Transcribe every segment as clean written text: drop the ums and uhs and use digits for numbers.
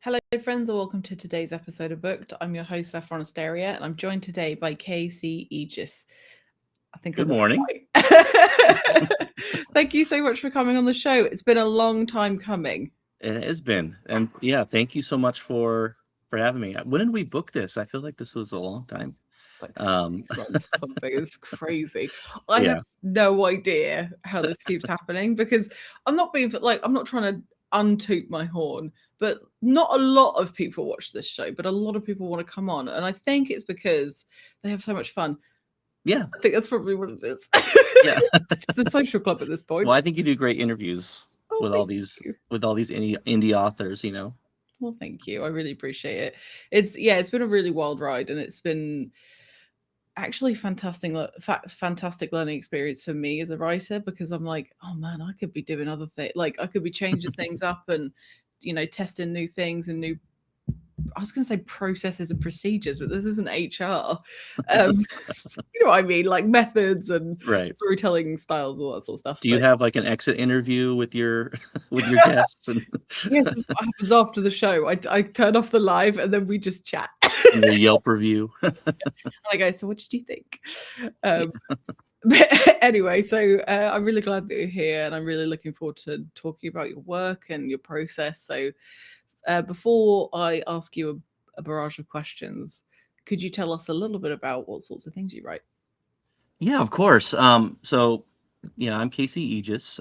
Hello, friends, and welcome to today's episode of Booked. I'm your host, Saffron Asteria, and I'm joined today by K.C. Aegis. I think I Good got morning. it right. Thank you so much for coming on the show. It's been a long time coming. It has been, and yeah, thank you so much for having me. When did we book this? I feel like this was a long time. Like Um, 6 months or something. It's crazy. I have yeah, no idea how this keeps happening because I'm not trying to untoot my horn, but not a lot of people watch this show, but a lot of people want to come on. And I think it's because they have so much fun. yeah, I think that's probably what it is. yeah. It's just a social club at this point. Well, I think you do great interviews Oh, with all thank these you. indie authors. Well, thank you. I really appreciate it. It's been a really wild ride, and it's been actually fantastic learning experience for me as a writer because I'm like, oh man, I could be doing other things. Like I could be changing things up and testing new things and new. I was going to say processes and procedures, but this isn't HR. You know what I mean, like methods and Right. storytelling styles, all that sort of stuff. Do So you have like an exit interview with your with your guests and yes, this is what happens after the show. I turn off the live and then we just chat. and your Yelp review? I go, so what did you think? Yeah. Um, but anyway, so I'm really glad that you're here, and I'm really looking forward to talking about your work and your process. So before I ask you a barrage of questions, could you tell us a little bit about what sorts of things you write? Yeah, of course. So yeah, I'm Casey Aegis.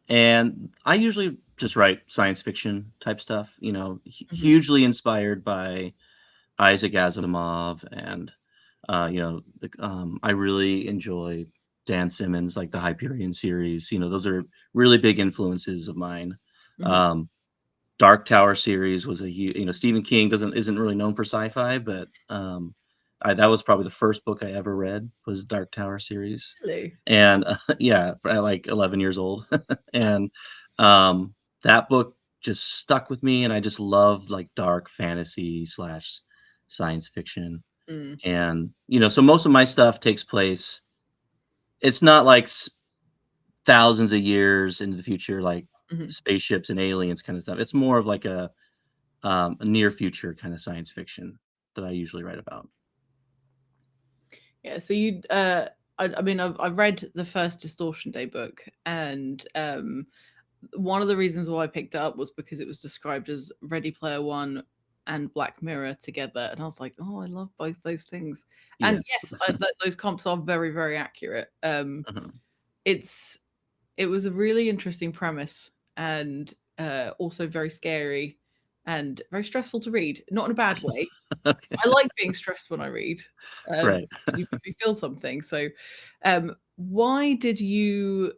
And I usually just write science fiction type stuff, Hmm. hugely inspired by Isaac Asimov. And, I really enjoy Dan Simmons, like the Hyperion series. Those are really big influences of mine. Hmm. Um, Dark Tower series was a huge, Stephen King isn't really known for sci-fi, but that was probably the first book I ever read was Dark Tower series. Really? And yeah, at like 11 years old. And that book just stuck with me, and I just loved like dark fantasy slash science fiction. Mm. And so most of my stuff takes place, it's not like thousands of years into the future, like Hmm. spaceships and aliens kind of stuff. It's more of like a near future kind of science fiction that I usually write about. Yeah. So I mean, I've read the first Distortion Day book, and one of the reasons why I picked it up was because it was described as Ready Player One and Black Mirror together, and I was like, oh, I love both those things. And Yes. yes, those comps are very, very accurate. Uh-huh. It's it was a really interesting premise, and also very scary and very stressful to read. Not in a bad way. Okay. I like being stressed when I read. Right. You make me feel something. So, why did you?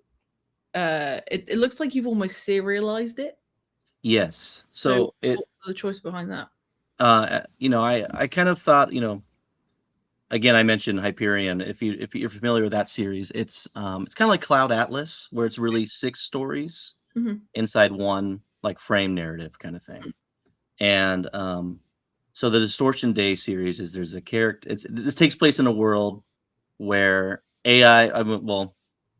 It looks like you've almost serialized it. Yes. So So it what's the choice behind that? I kind of thought, again, I mentioned Hyperion. If you're familiar with that series, it's kind of like Cloud Atlas, where it's really six stories Mhm, inside one like frame narrative kind of thing. And so the Distortion Day series is there's a character. This takes place in a world where AI. Well,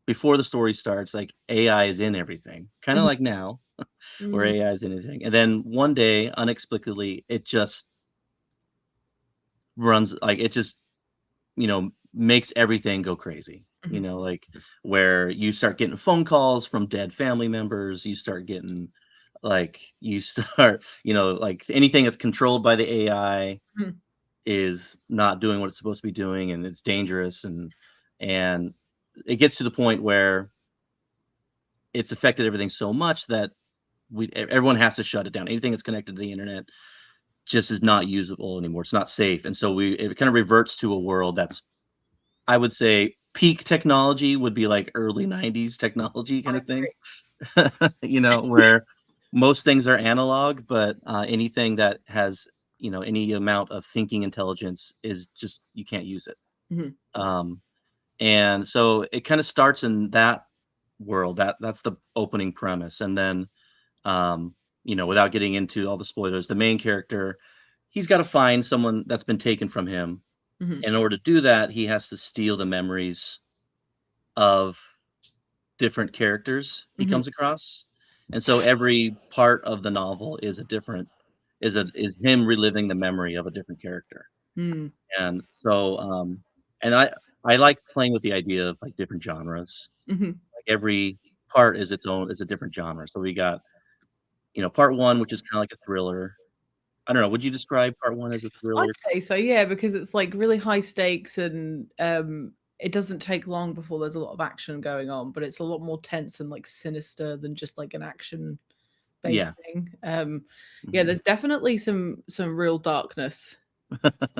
before the story starts, like AI is in everything, kind of mhm, like now, where mm, AI is in anything. And then one day, unexplicably, it just runs like it just makes everything go crazy. mhm, Like where you start getting phone calls from dead family members, you start getting like you start, like anything that's controlled by the AI mhm, is not doing what it's supposed to be doing, and it's dangerous, and it gets to the point where it's affected everything so much that everyone has to shut it down. Anything that's connected to the internet just is not usable anymore. It's not safe. And so it kind of reverts to a world that's, I would say, peak technology would be like early 90s technology kind I of thing. agree. Where most things are analog, but anything that has, any amount of thinking intelligence is just, you can't use it. Mhm, Um, and so it kind of starts in that world. That's the opening premise. And then, without getting into all the spoilers, the main character, he's got to find someone that's been taken from him. mhm, In order to do that, he has to steal the memories of different characters he mhm, comes across. And so every part of the novel is a different. is him reliving the memory of a different character. Mm. And so, and I like playing with the idea of, like, different genres. Mhm. Like, every part is a different genre. So we got, part 1, which is kinda like a thriller. I don't know, would you describe part 1 as a thriller? I'd say so, yeah, because it's, like, really high stakes and, it doesn't take long before there's a lot of action going on, but it's a lot more tense and, like, sinister than just, like, an action-based Yeah. thing. Yeah, Mhm. there's definitely some real darkness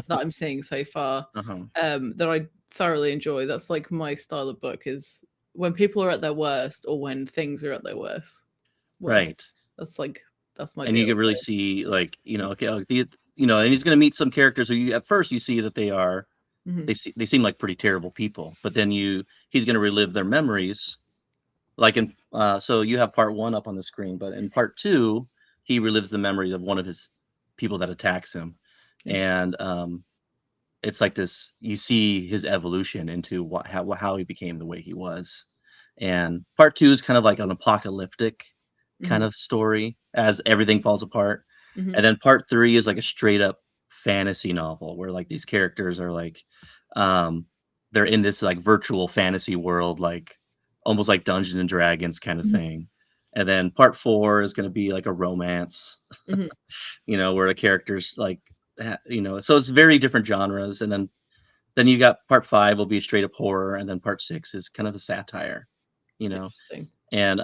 that I'm seeing so far, Uh-huh. that I thoroughly enjoy. That's, like, my style of book is when people are at their worst or when things are at their worst. Right. That's, like that's my And you deal, can really so see, like, okay, and he's gonna meet some characters who at first you see that mhm, they seem like pretty terrible people, but then he's gonna relive their memories. Like so you have part 1 up on the screen, but in part 2, he relives the memory of one of his people that attacks him, interesting. and, it's like this you see his evolution into how he became the way he was, and part 2 is kind of like an apocalyptic kind Mhm, of story as everything falls apart, mhm, and then part 3 is like a straight up fantasy novel where, like, these characters are, like, um, they're in this, like, virtual fantasy world, like, almost like Dungeons& and Dragons kinda mhm, thing, and then part 4 is gonna be like a romance, mhm. where the characters, like, so it's very different genres, and then you got part 5 will be straight up horror, and then part 6 is kind of a satire, you know, Interesting. and,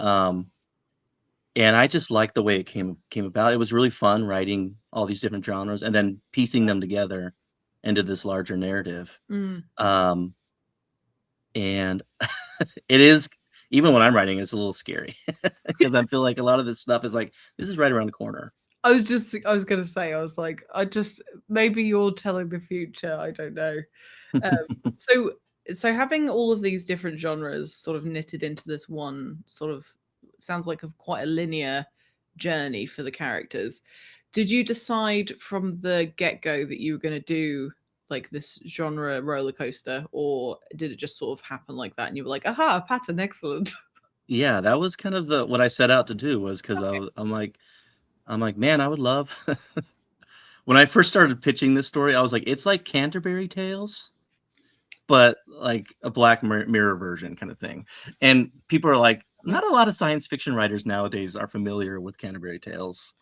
and I just like the way it came about. It was really fun writing all these different genres and then piecing them together into this larger narrative. Mm. Um, and it is even when I'm writing, it's a little scary because I feel like a lot of this stuff is like, this is right around the corner. I was gonna say, I was like, I just maybe you're telling the future, I don't know. Um, so so having all of these different genres sort of knitted into this one sort of sounds like of quite a linear journey for the characters. Did you decide from the get-go that you were gonna do like this genre roller coaster, or did it just sort of happen like that and you were like, aha, pattern, excellent. Yeah, that was kind of the what I set out to do was because I'm like, man, I would love when I first started pitching this story, I was like, it's like Canterbury Tales, but like a Black Mirror version kind of thing. And people are like, not Makes a lot of science fiction writers nowadays are familiar with Canterbury Tales.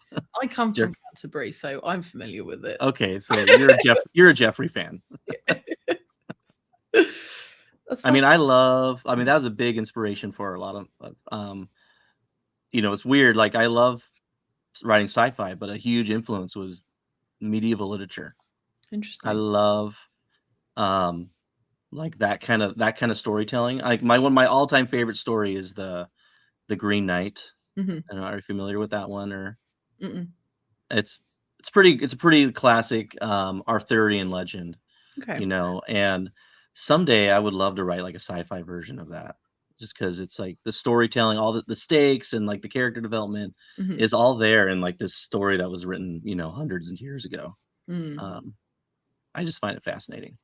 I come Jeff from Canterbury, so I'm familiar with it. Okay, so you're a Jeffrey fan. That's I mean, fascinating. that was a big inspiration for a lot of it's weird. Like I love writing sci-fi, but a huge influence was medieval literature. I Interesting. love um like that kind of storytelling. Like my all-time favorite story is the Green Knight. Mhm. I don't know, are you familiar with that one or Mm-mm. it's it's a pretty classic Arthurian legend, Okay. and someday I would love to write like a sci-fi version of that. Just because it's like the storytelling, all the stakes and like the character development Mhm. is all there in like this story that was written, hundreds of years ago. Mm. Um, I just find it fascinating.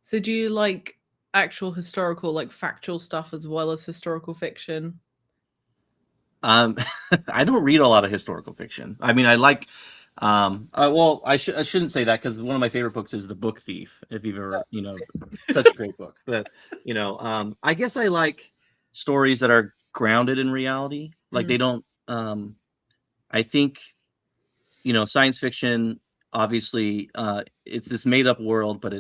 So do you like actual historical, like factual stuff as well as historical fiction? Um, I don't read a lot of historical fiction. I mean, I like, well, I shouldn't say that because one of my favorite books is The Book Thief. If you've ever, such a great book. But I guess I like stories that are grounded in reality. Like Mm, they don't. I think science fiction. Obviously, it's this made up world, but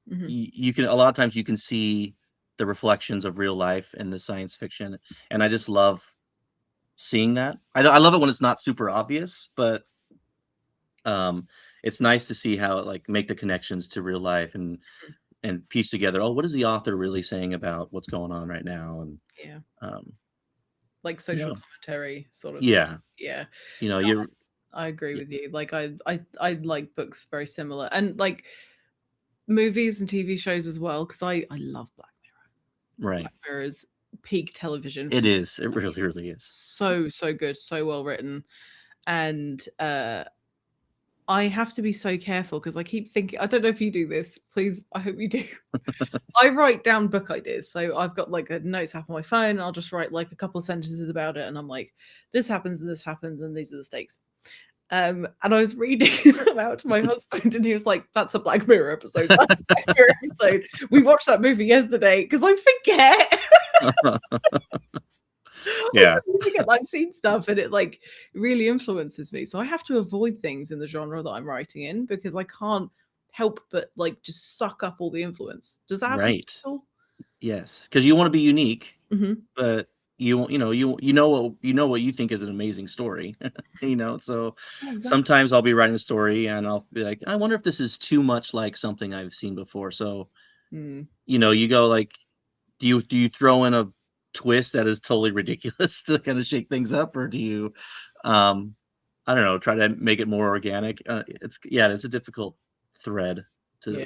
mhm, you can a lot of times you can see the reflections of real life in the science fiction, and I just love seeing that. I love it when it's not super obvious, but um, it's nice to see how it like make the connections to real life and piece together. Oh, what is the author really saying about what's going on right now? And yeah. um, Like you social know, commentary sort of. yeah, Yeah. No, you're I agree y- with you. Like I like books very similar and like movies and TV shows as well because I love Black Mirror. right. Black Mirror is peak television for It me. is. It really, really is. So good, so well written. And I have to be so careful because I keep thinking I don't know if you do this. Please, I hope you do. I write down book ideas. So I've got like a notes app on my phone. And I'll just write like a couple of sentences about it. And I'm like, this happens and this happens and these are the stakes. And I was reading them out to my husband, and he was like, "That's a Black Mirror episode. That's a Black Mirror episode. We watched that movie yesterday," because I forget. Yeah. I forget that I've seen stuff, and it like really influences me. So I have to avoid things in the genre that I'm writing in because I can't help but like just suck up all the influence. Does that happen to Right. you? Yes, because you want to be unique, Mm-hmm. but you know what you think is an amazing story. So Yeah, exactly. sometimes I'll be writing a story and I'll be like, I wonder if this is too much like something I've seen before. So Mm. you go like, do you throw in a twist that is totally ridiculous to kind of shake things up, or do you, um, I don't know, try to make it more organic? It's a difficult thread Yeah, to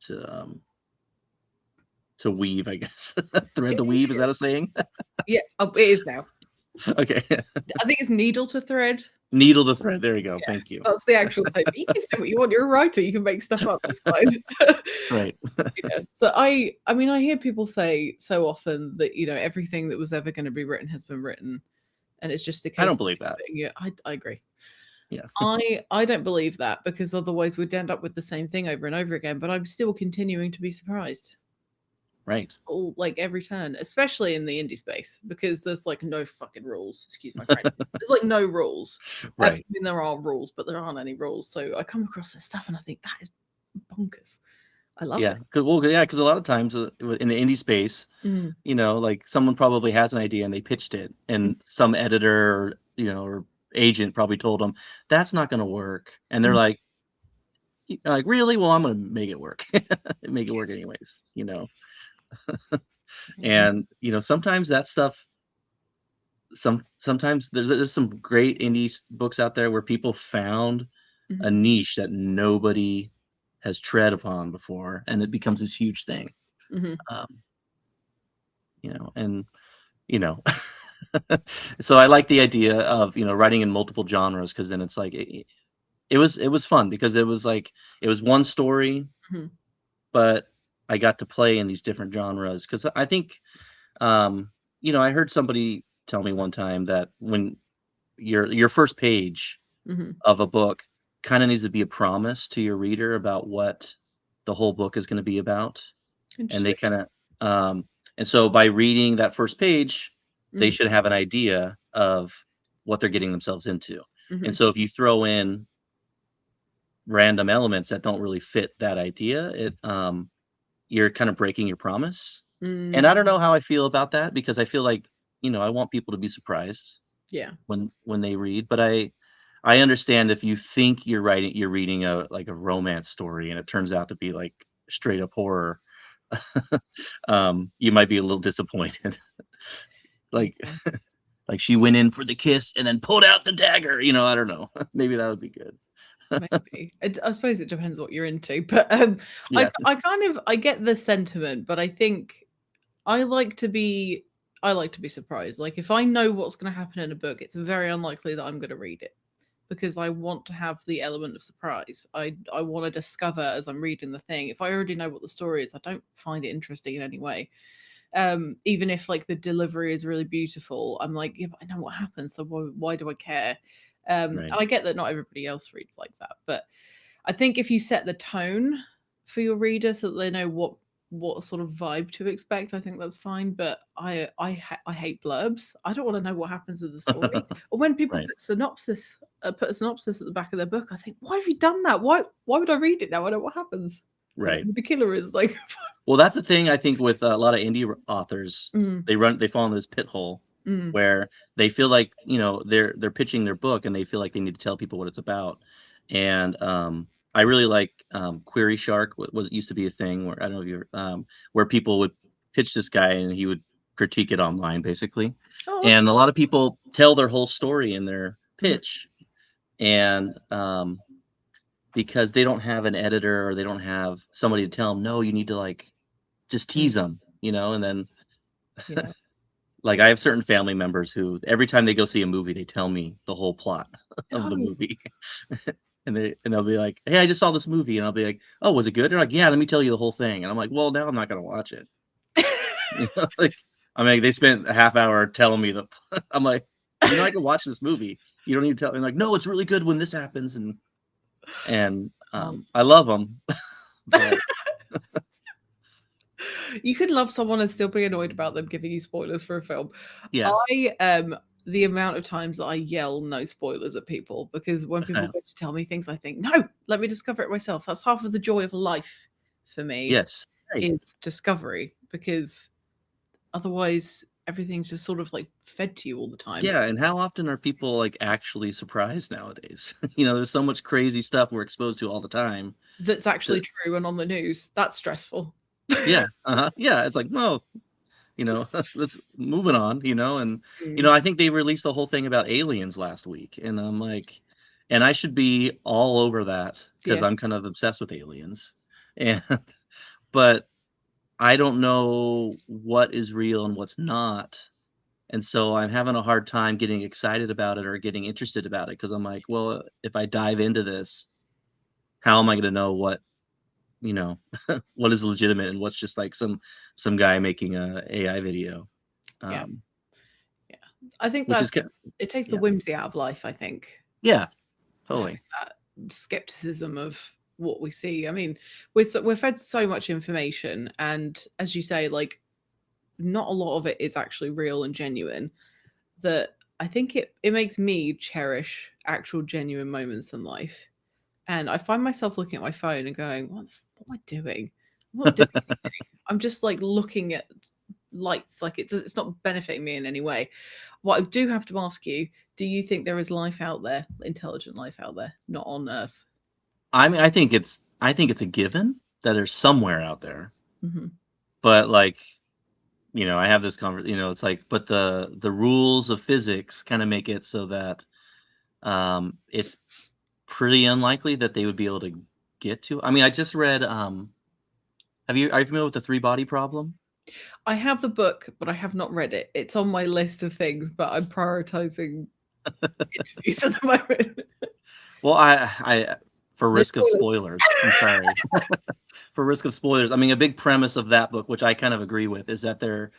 to um to weave, I guess. Thread it the weave, is that a saying? yeah. Oh, it is now. Okay. I think it's needle to thread. Needle the thread. There you go. Yeah, Thank you. that's the actual thing. You can say what you want. You're a writer. You can make stuff up. It's fine. Right. Yeah. So I mean, I hear people say so often that everything that was ever going to be written has been written, and it's just a I case don't of believe that. putting it. I agree. Yeah. I don't believe that because otherwise we'd end up with the same thing over and over again. But I'm still continuing to be surprised. Right. All like every turn, especially in the indie space, because there's like no fucking rules. Excuse my French. There's like no rules. I Right. mean, there are rules, but there aren't any rules. So I come across this stuff and I think that is bonkers. I love Yeah. it. Because a lot of times in the indie space, Mm, like someone probably has an idea and they pitched it, mm, and some editor, or agent probably told them that's not going to work, and they're mm. like, really? Well, I'm going to make it work. Make it work Yes. anyways. Yes. Mhm, And sometimes that stuff. Sometimes there's some great indie books out there where people found a mhm, niche that nobody has tread upon before, and it becomes this huge thing. mhm, Um, and you know, so I like the idea of writing in multiple genres, because then it's like it was fun, because it was one story, mhm, but I got to play in these different genres, because I think I heard somebody tell me one time that when your first page mhm. of a book kind of needs to be a promise to your reader about what the whole book is going to be about. And they Interesting. kind of and so by reading that first page, they Mhm, should have an idea of what they're getting themselves into. And mhm. so if you throw in random elements that don't really fit that idea, you're kind of breaking your promise. And Mm, I don't know how I feel about that, because I feel like I want people to be surprised yeah. when they read, but I understand if you think you're reading a romance story and it turns out to be like straight up horror. You might be a little disappointed. Like Yeah. like she went in for the kiss and then pulled out the dagger. I don't know. Maybe that would be good. Maybe. I suppose it depends what you're into, but I Yeah. I kind of I get the sentiment, but I think I like to be I like to be surprised. Like if I know what's going to happen in a book, it's very unlikely that I'm going to read it because I want to have the element of surprise. I want to discover as I'm reading the thing. If I already know what the story is, I don't find it interesting in any way. Even if like the delivery is really beautiful, I'm like, yeah, but I know what happens, so why do I care? And Right. I get that not everybody else reads like that, but I think if you set the tone for your reader so that they know what sort of vibe to expect, I think that's fine. But I hate blurbs. I don't want to know what happens in the story. Or when people Right. put a synopsis at the back of their book, I think, why have you done that? Why would I read it now? I know what happens. Right. Who the killer is. Like, Well, that's the thing I think with a lot of indie authors. mm, They fall into this pit hole mm, where they feel like, they're pitching their book and they feel like they need to tell people what it's about. And I really like Query Shark. Was used to be a thing where I don't know if you're where people would pitch this guy and he would critique it online, basically. oh, that's And a lot of people tell their whole story in their mm, pitch, and because they don't have an editor, or they don't have somebody to tell them, no, you need to like just mm, tease them, and then yeah. like I have certain family members who every time they go see a movie, they tell me the whole plot of the Oh, movie. And they'll be like, "Hey, I just saw this movie," and I'll be like, "Oh, was it good?" They're like, "Yeah, let me tell you the whole thing." And I'm like, "Well, now I'm not gonna watch it." Like, I mean, they spent a half hour telling me the. I'm like, You know, I can watch this movie. You don't need to tell me, like, no, it's really good when this happens. And Oh. I love them, but You can love someone and still be annoyed about them giving you spoilers for a film. yeah. The amount of times that I yell no spoilers at people, because when people go to tell me things, I think, no, let me discover it myself. That's half of the joy of life for me. Yes. Right. Is discovery, because otherwise everything's just sort of like fed to you all the time. Yeah, and how often are people like actually surprised nowadays? You know, there's so much crazy stuff we're exposed to all the time. That's actually true and on the news. That's stressful. Yeah, yeah. It's like, no, you know, let's moving on. You know, and you Mm. know, I think they released the whole thing about aliens last week, and I'm like, and I should be all over that because Yes. I'm kind of obsessed with aliens, and but I don't know what is real and what's not. And so I'm having a hard time getting excited about it or getting interested about it because I'm like, well, if I dive into this, how am I going to know what, you know, what is legitimate and what's just like some guy making a AI video, Yeah. um, Yeah. I think which is it takes the yeah, whimsy out of life, I think. yeah, Having totally. that skepticism of what we see. I mean, we're fed so much information, and as you say, like, not a lot of it is actually real and genuine. That I think it makes me cherish actual genuine moments in life. And I find myself looking at my phone and going, what am I doing? I'm not doing anything. I'm just like looking at lights, like it's not benefiting me in any way. What I do have to ask you, do you think there is life out there, intelligent life out there, not on Earth? I mean, I think it's a given that there's somewhere out there, Hmm. but like, you know, I have this you know, it's like, but the rules of physics kind of make it so that it's pretty unlikely that they would be able to get to. I mean, I just read are you familiar with the three body problem? I have the book, but I have not read it. It's on my list of things, but I'm prioritizing interviews at the moment. Well, I for No risk of spoilers. spoilers, I'm sorry. For risk of spoilers, I mean, a big premise of that book, which I kind of agree with, is that there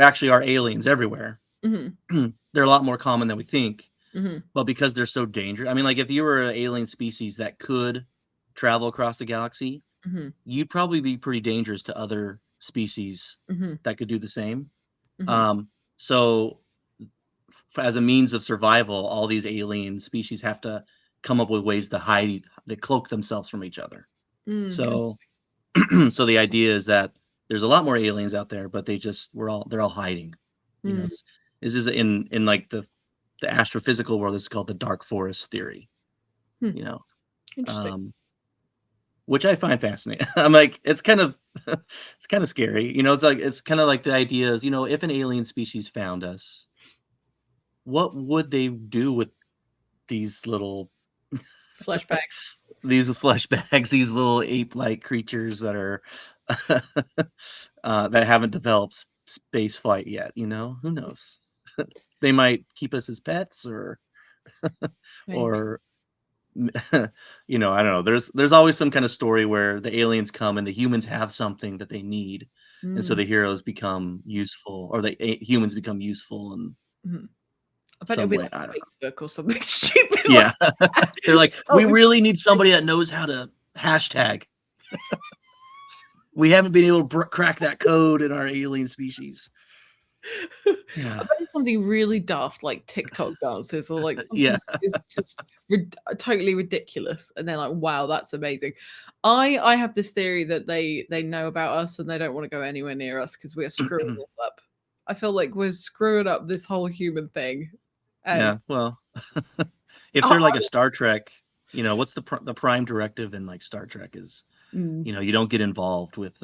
actually are aliens everywhere. Hmm. They're a lot more common than we think, Hmm. but because they're so dangerous, I mean, like if you were an alien species that could travel across the galaxy, Hmm. you'd probably be pretty dangerous to other species Hmm. that could do the same. Hmm. So as a means of survival, all these alien species have to come up with ways to hide, they cloak themselves from each other. Mm, So, so the idea is that there's a lot more aliens out there, but they're all hiding. You know, mm, this is in like the astrophysical world. It's called the dark forest theory. hmm. You know, Interesting. um, which I find fascinating. I'm like, it's kind of it's kind of scary. You know, it's kind of like the idea is, you know, if an alien species found us, what would they do with these little Flashbacks. these flesh bags, these little ape-like creatures that are that haven't developed space flight yet, you know? Who knows? They might keep us as pets Maybe. or you know, I don't know. There's always some kind of story where the aliens come and the humans have something that they need, and so Mm, the heroes become useful or humans become useful in mhm. I bet it'll some be way. like I don't know. Facebook or something stupid like Yeah. They're like, oh, "We really need somebody that knows how to hashtag. We haven't been able to crack that code in our alien species." I Yeah. bet it's something really daft like TikTok dances or like Yeah. something that is just totally ridiculous, and they're like, "Wow, that's amazing." I have this theory that they know about us and they don't want to go anywhere near us because we're screwing this up. I feel like we're screwing up this whole human thing, and Yeah. Well, if I, they're like a Star Trek, you know, what's the prime directive in like Star Trek is, mm, you know, you don't get involved with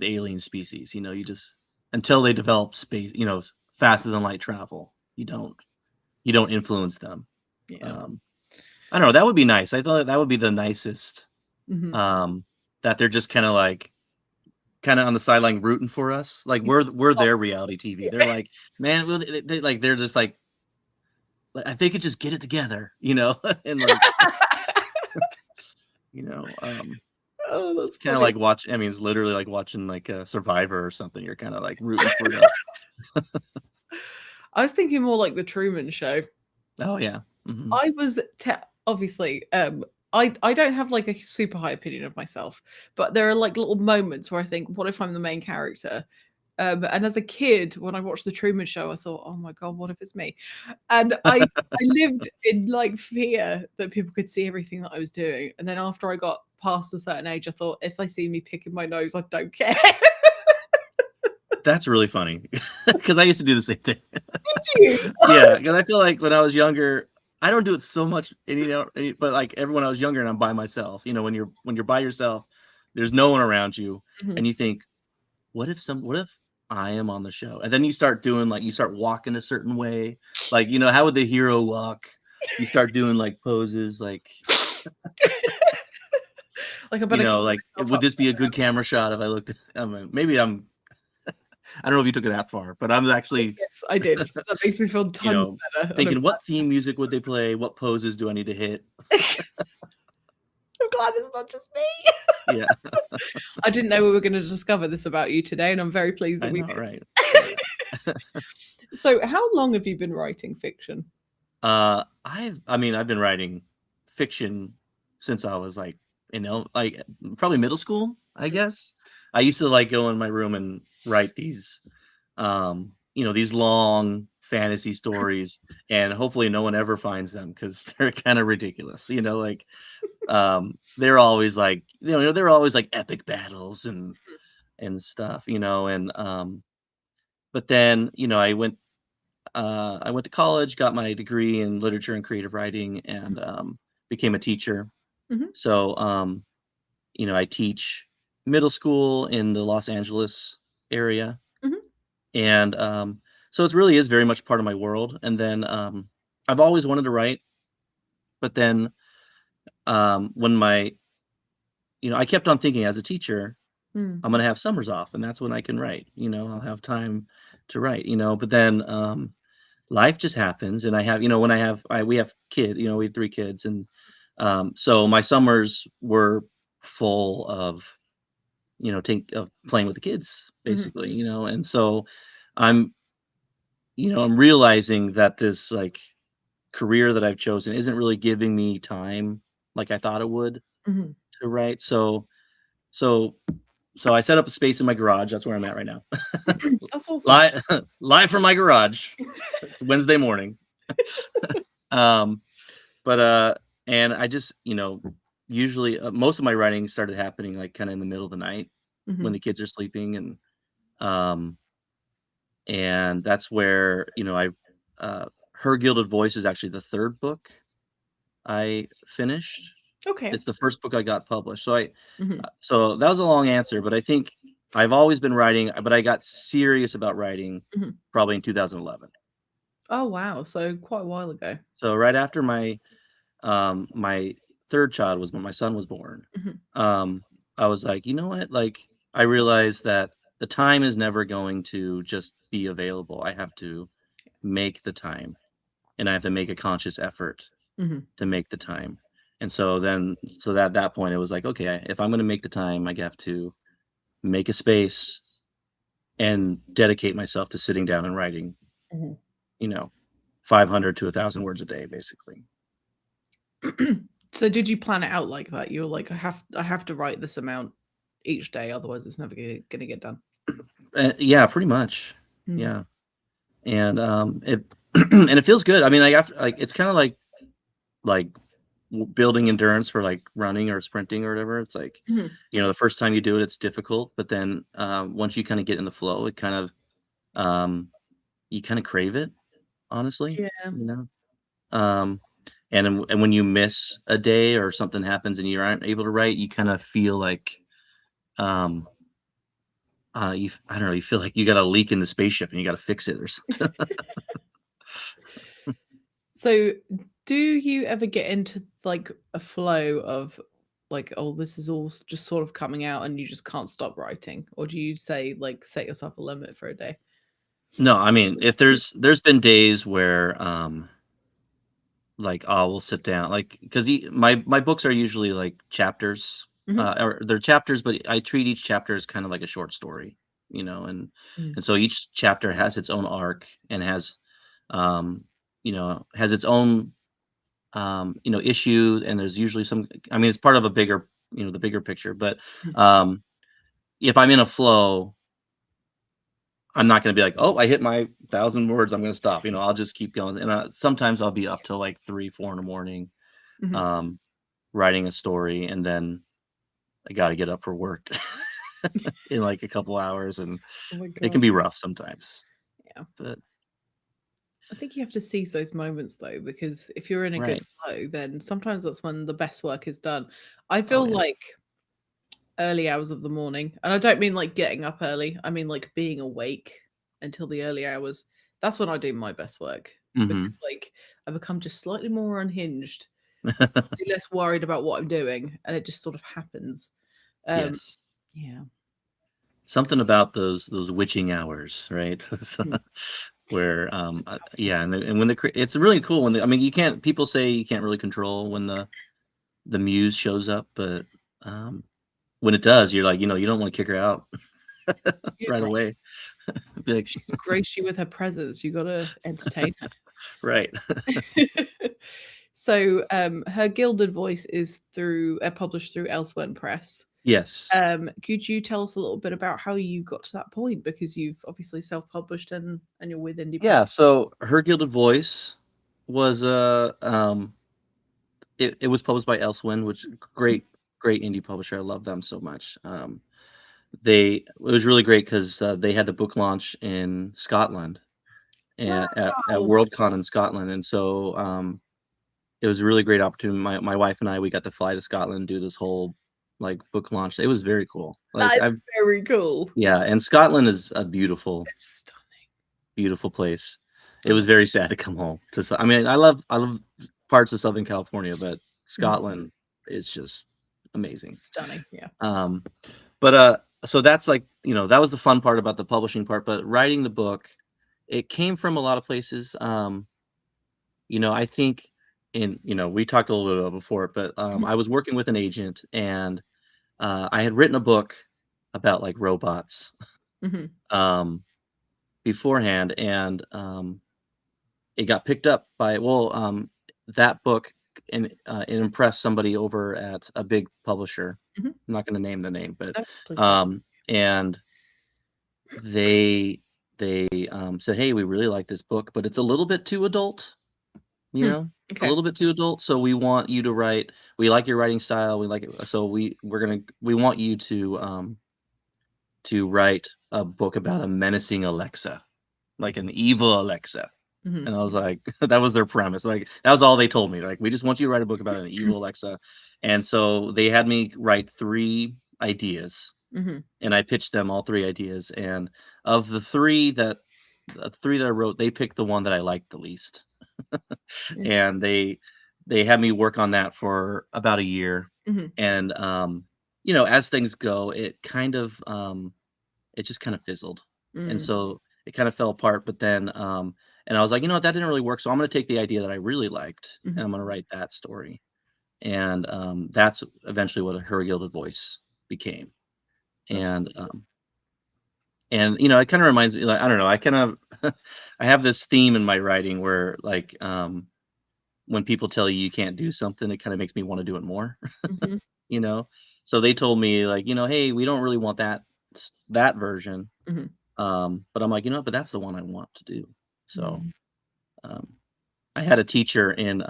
alien species. You know, you just until they develop space, you know, faster than light travel, you don't influence them. yeah. Um, I don't know. That would be nice. I thought that would be the nicest. Hmm. Um, that they're just kind of on the sideline rooting for us. Like we're their reality TV. They're like, man, well, like they're just like if they could just get it together, you know, and like you know, Oh, it's that's kind of funny. like watch. I mean, it's literally like watching like a Survivor or something. You're kind of like rooting for the I was thinking more like the Truman Show. Oh yeah. Hmm. I was obviously I don't have like a super high opinion of myself, but there are like little moments where I think, what if I'm the main character? And as a kid, when I watched the Truman Show, I thought, oh my god, what if it's me? And I lived in like fear that people could see everything that I was doing. And then after I got past a certain age, I thought, if they see me picking my nose, I don't care. That's really funny because I used to do the same thing. Did you? Yeah, because I feel like when I was younger, I don't do it so much, and, but like everyone I was younger and I'm by myself. When you're by yourself, there's no one around you, Mhm. and you think, what if I am on the show? And then you start doing like you start walking a certain way, like how would the hero walk? You start doing like poses, like Like I better cover like myself would up. this be a good camera shot if I looked? I mean, maybe I don't know if you took it that far, but I'm actually Yes, I did. That makes me feel you tons know better. And thinking, what theme music would they play? What poses do I need to hit? I'm glad it's not just me. Yeah, I didn't know we were going to discover this about you today, and I'm very pleased that I we know, did. right? Yeah. So, how long have you been writing fiction? I've been writing fiction since I was like, like probably middle school, I guess. I used to like go in my room and write these long fantasy stories, and hopefully no one ever finds them because they're kind of ridiculous. Like they're always like, they're always like epic battles and stuff, and but then, I went to college, got my degree in literature and creative writing, and became a teacher. Mhm, So, I teach middle school in the Los Angeles area, mhm, and so it really is very much part of my world. And then I've always wanted to write, but then when I kept on thinking as a teacher, mm, I'm gonna have summers off, and that's when I can write. I'll have time to write. But then life just happens, and I have when we have kids, we have 3 kids, and so my summers were full of of playing with the kids mhm, basically, and so I'm I'm realizing that this like career that I've chosen isn't really giving me time like I thought it would mhm. to write. So so I set up a space in my garage. That's where I'm at right now. That's awesome. live live from my garage. It's Wednesday morning. um but and I just usually most of my writing started happening like kind of in the middle of the night when Mhm, the kids are sleeping, um and that's where I Her Gilded Voice is actually the third book I finished. okay. It's the first book I got published. Mhm, So that was a long answer, but I think I've always been writing, but I got serious about writing mhm. probably in 2011. Oh, wow, so quite a while ago. So right after my third child was when my son was born, Mhm, um, I was like, you know what? Like, I realized that the time is never going to just be available. I have to make the time, and I have to make a conscious effort mhm, to make the time. And so at that point, it was like, okay, if I'm going to make the time, I have to make a space and dedicate myself to sitting down and writing, mhm. you know, 500 to 1,000 words a day, basically. So did you plan it out like that? You were like, I have to write this amount each day, otherwise it's never gonna get done. Yeah, pretty much. Mm, Yeah. And it and it feels good. I mean, like it's kind of like building endurance for like running or sprinting or whatever. It's like, mhm. the first time you do it, it's difficult, but then once you kind of get in the flow, it kind of you kind of crave it, honestly, Yeah. you know. Um, and when you miss a day or something happens and you aren't able to write, you kind of feel like um I don't know, you feel like you got a leak in the spaceship and you got to fix it or something. So do you ever get into like a flow of like, oh, this is all just sort of coming out and you just can't stop writing? Or do you say like set yourself a limit for a day? No, I mean, if there's been days where like I will sit down like because my books are usually like chapters, Mhm. or they're chapters, but I treat each chapter as kind of like a short story, and Mm. so each chapter has its own arc and has um, has its own issue, and there's usually some. I mean, it's part of a bigger, the bigger picture. But Mhm. um, if I'm in a flow, I'm not going to be like, oh, I hit my 1,000 words, I'm going to stop. I'll just keep going. And sometimes I'll be up till like 3, 4 in the morning, Mhm. um, writing a story, and then I got to get up for work in like a couple hours, and Oh my it can god. be rough sometimes. Yeah. But I think you have to seize those moments though, because if you're in a good right. flow, then sometimes that's when the best work is done. I Oh feel yeah. like early hours of the morning, and I don't mean like getting up early, I mean like being awake until the early hours. That's when I do my best work Hmm. because like I become just slightly more unhinged, slightly less worried about what I'm doing, and it just sort of happens. Um, Yes. yeah. Something about those witching hours, right? So, Mhm. where yeah, and when it's really cool when I mean, people say you can't really control when the muse shows up, but um when it does, you're like, you don't want to kick her out Yeah, right right. away. Be like, She's graced you with her presence. You got to entertain right. her. So, her Gilded Voice is published through Elsewhere Press. Yes. Could you tell us a little bit about how you got to that point? Because you've obviously self-published and you're with indie Yeah, press. so Her Gilded Voice was it was published by Elsewin, which great indie publisher. I love them so much. It was really great because they had the book launch in Scotland, and at Wow. Worldcon in Scotland, and so it was a really great opportunity. My wife and I, we got to fly to Scotland, do this whole like book launch. It was very cool. Like That's I've very cool. Yeah, and Scotland is a beautiful, It's stunning. beautiful place. It Oh my was very sad to come home to. I mean, I love parts of Southern California, but mhm. Scotland is just amazing. Stunning. Yeah. Um, but so that's like, that was the fun part about the publishing part. But writing the book, it came from a lot of places. I think we talked a little bit about it before, but Mhm. I was working with an agent, and I had written a book about like robots Mhm. um, beforehand, and it got picked up by that book, and it impressed somebody over at a big publisher. Mhm. I'm not going to name the name, but No, please don't. and they said, "Hey, we really like this book, but it's a little bit too adult, you Hmm. know, a Okay. little bit too adult. So we want you to write. We like your writing style. We like it. So we want you to write a book about a menacing Alexa, like an evil Alexa." Mhm. And I was like, that was their premise. Like, that was all they told me. Like, we just want you to write a book about an evil Alexa. And so they had me write 3 ideas, Mhm. and I pitched them all 3 ideas. And of the three that I wrote, they picked the one that I liked the least. Interesting. And they had me work on that for about a year. Mhm. And as things go, it just kind of fizzled. And Mm. so it kind of fell apart. But then, and I was like, that didn't really work. So I'm going to take the idea that I really liked, and Mhm. I'm going to write that story. And that's eventually what Her Gilded Voice became. That's And really cool. it kind of reminds me, like, I don't know, I kind of I have this theme in my writing where, like, when people tell you you can't do something, it kind of makes me want to do it more. Mhm. you know. So they told me, like, hey, we don't really want that version. Mhm. But I'm like, but that's the one I want to do. So, Mm. um, I had a teacher in,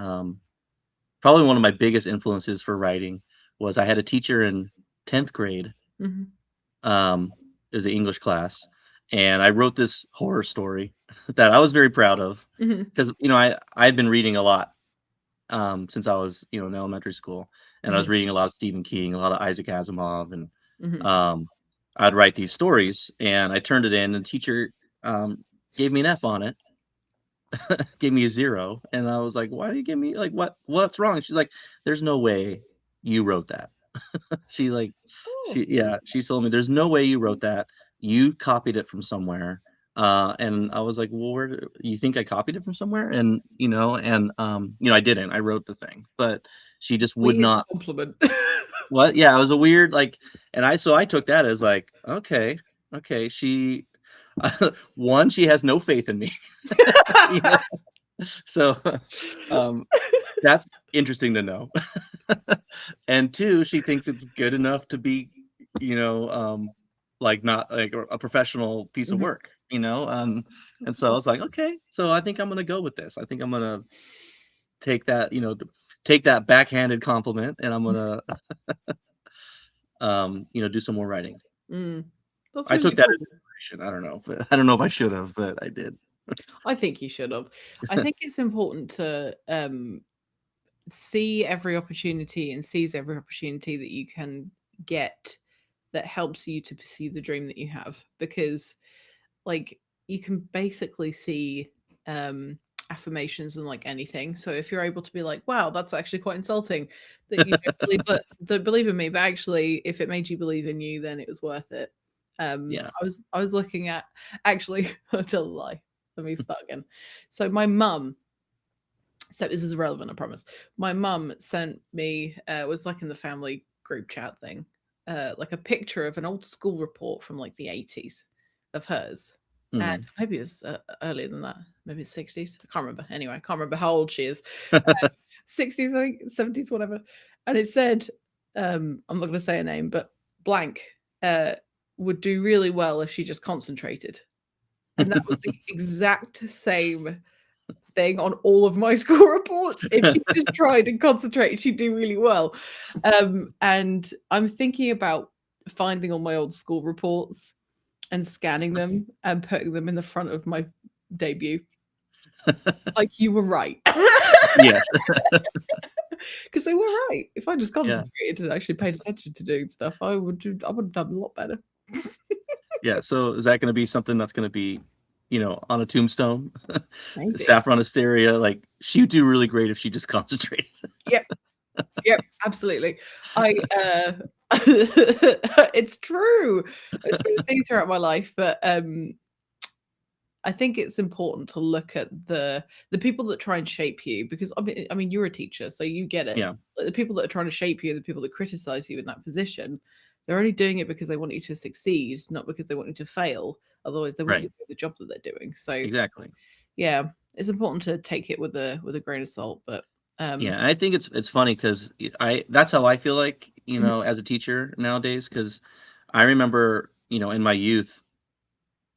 probably one of my biggest influences for writing was I had a teacher in 10th grade. Mhm. Um, it was an English class, and I wrote this horror story that I was very proud of Mhm. because, I'd been reading a lot, since I was, in elementary school, and I was Mhm. reading a lot of Stephen King, a lot of Isaac Asimov, and Mhm. um, I'd write these stories, and I turned it in, and the teacher gave me an F on it, gave me a 0, and I was like, "Why do you give me, like, what's wrong?" She's like, "There's no way you wrote that." She like Oh. she told me, "There's no way you wrote that. You copied it from somewhere." And I was like, "Well, where you think I copied it from somewhere?" And I didn't. I wrote the thing, but she just would Weird not. compliment. What? Yeah, it was a weird, like, and I took that as like, okay, okay. One, she has no faith in me. You know? So that's interesting to know. And two, she thinks it's good enough to be, like not like a professional piece of Mhm. work, you know? That's And so I cool. was like, okay, so I think I'm gonna go with this. I think I'm gonna take that, take that backhanded compliment, and I'm gonna, do some more writing. Mm. That's I really took that cool. as inspiration. I don't know, but I don't know if I should have, but I did. I think you should have. I think it's important to see every opportunity and seize every opportunity that you can get that helps you to pursue the dream that you have, because like you can basically see um affirmations and like anything. So if you're able to be like, wow, that's actually quite insulting that you don't believe in me, but actually if it made you believe in you, then it was worth it. Yeah. I was looking at, actually, I tell a lie, let me start again. So my mum, so this is irrelevant, I promise. My mum sent me, was like in the family group chat thing, like a picture of an old school report from like the 80s of hers. And Mhm. maybe it was earlier than that. Maybe it's 60s. I can't remember. Anyway, I can't remember how old she is. 60s, I think, 70s, whatever. And it said, I'm not going to say her name, but blank uh, would do really well if she just concentrated. And that was the exact same thing on all of my school reports. If she just tried and concentrated, she'd do really well. And I'm thinking about finding all my old school reports and scanning them and putting them in the front of my debut. Like you were right. Yes. Because they were right. If I just Yeah. concentrated and actually paid attention to doing stuff, I would have done a lot better. Yeah, so is that gonna be something that's gonna be, on a tombstone? Maybe. Saffron Asteria, like, she'd do really great if she just concentrated. Yep. Yep, absolutely. I it's true. It's been a thing throughout my life, but I think it's important to look at the people that try and shape you, because I mean you're a teacher, so you get it. Yeah, Like, the people that are trying to shape you, the people that criticize you in that position, they're only doing it because they want you to succeed, not because they want you to fail. Otherwise, they wouldn't be right, doing the job that they're doing. So exactly. yeah, it's important to take it with a grain of salt. But um, Yeah, I think it's funny 'cause I that's how I feel like, mhm, as a teacher nowadays. Because I remember, in my youth,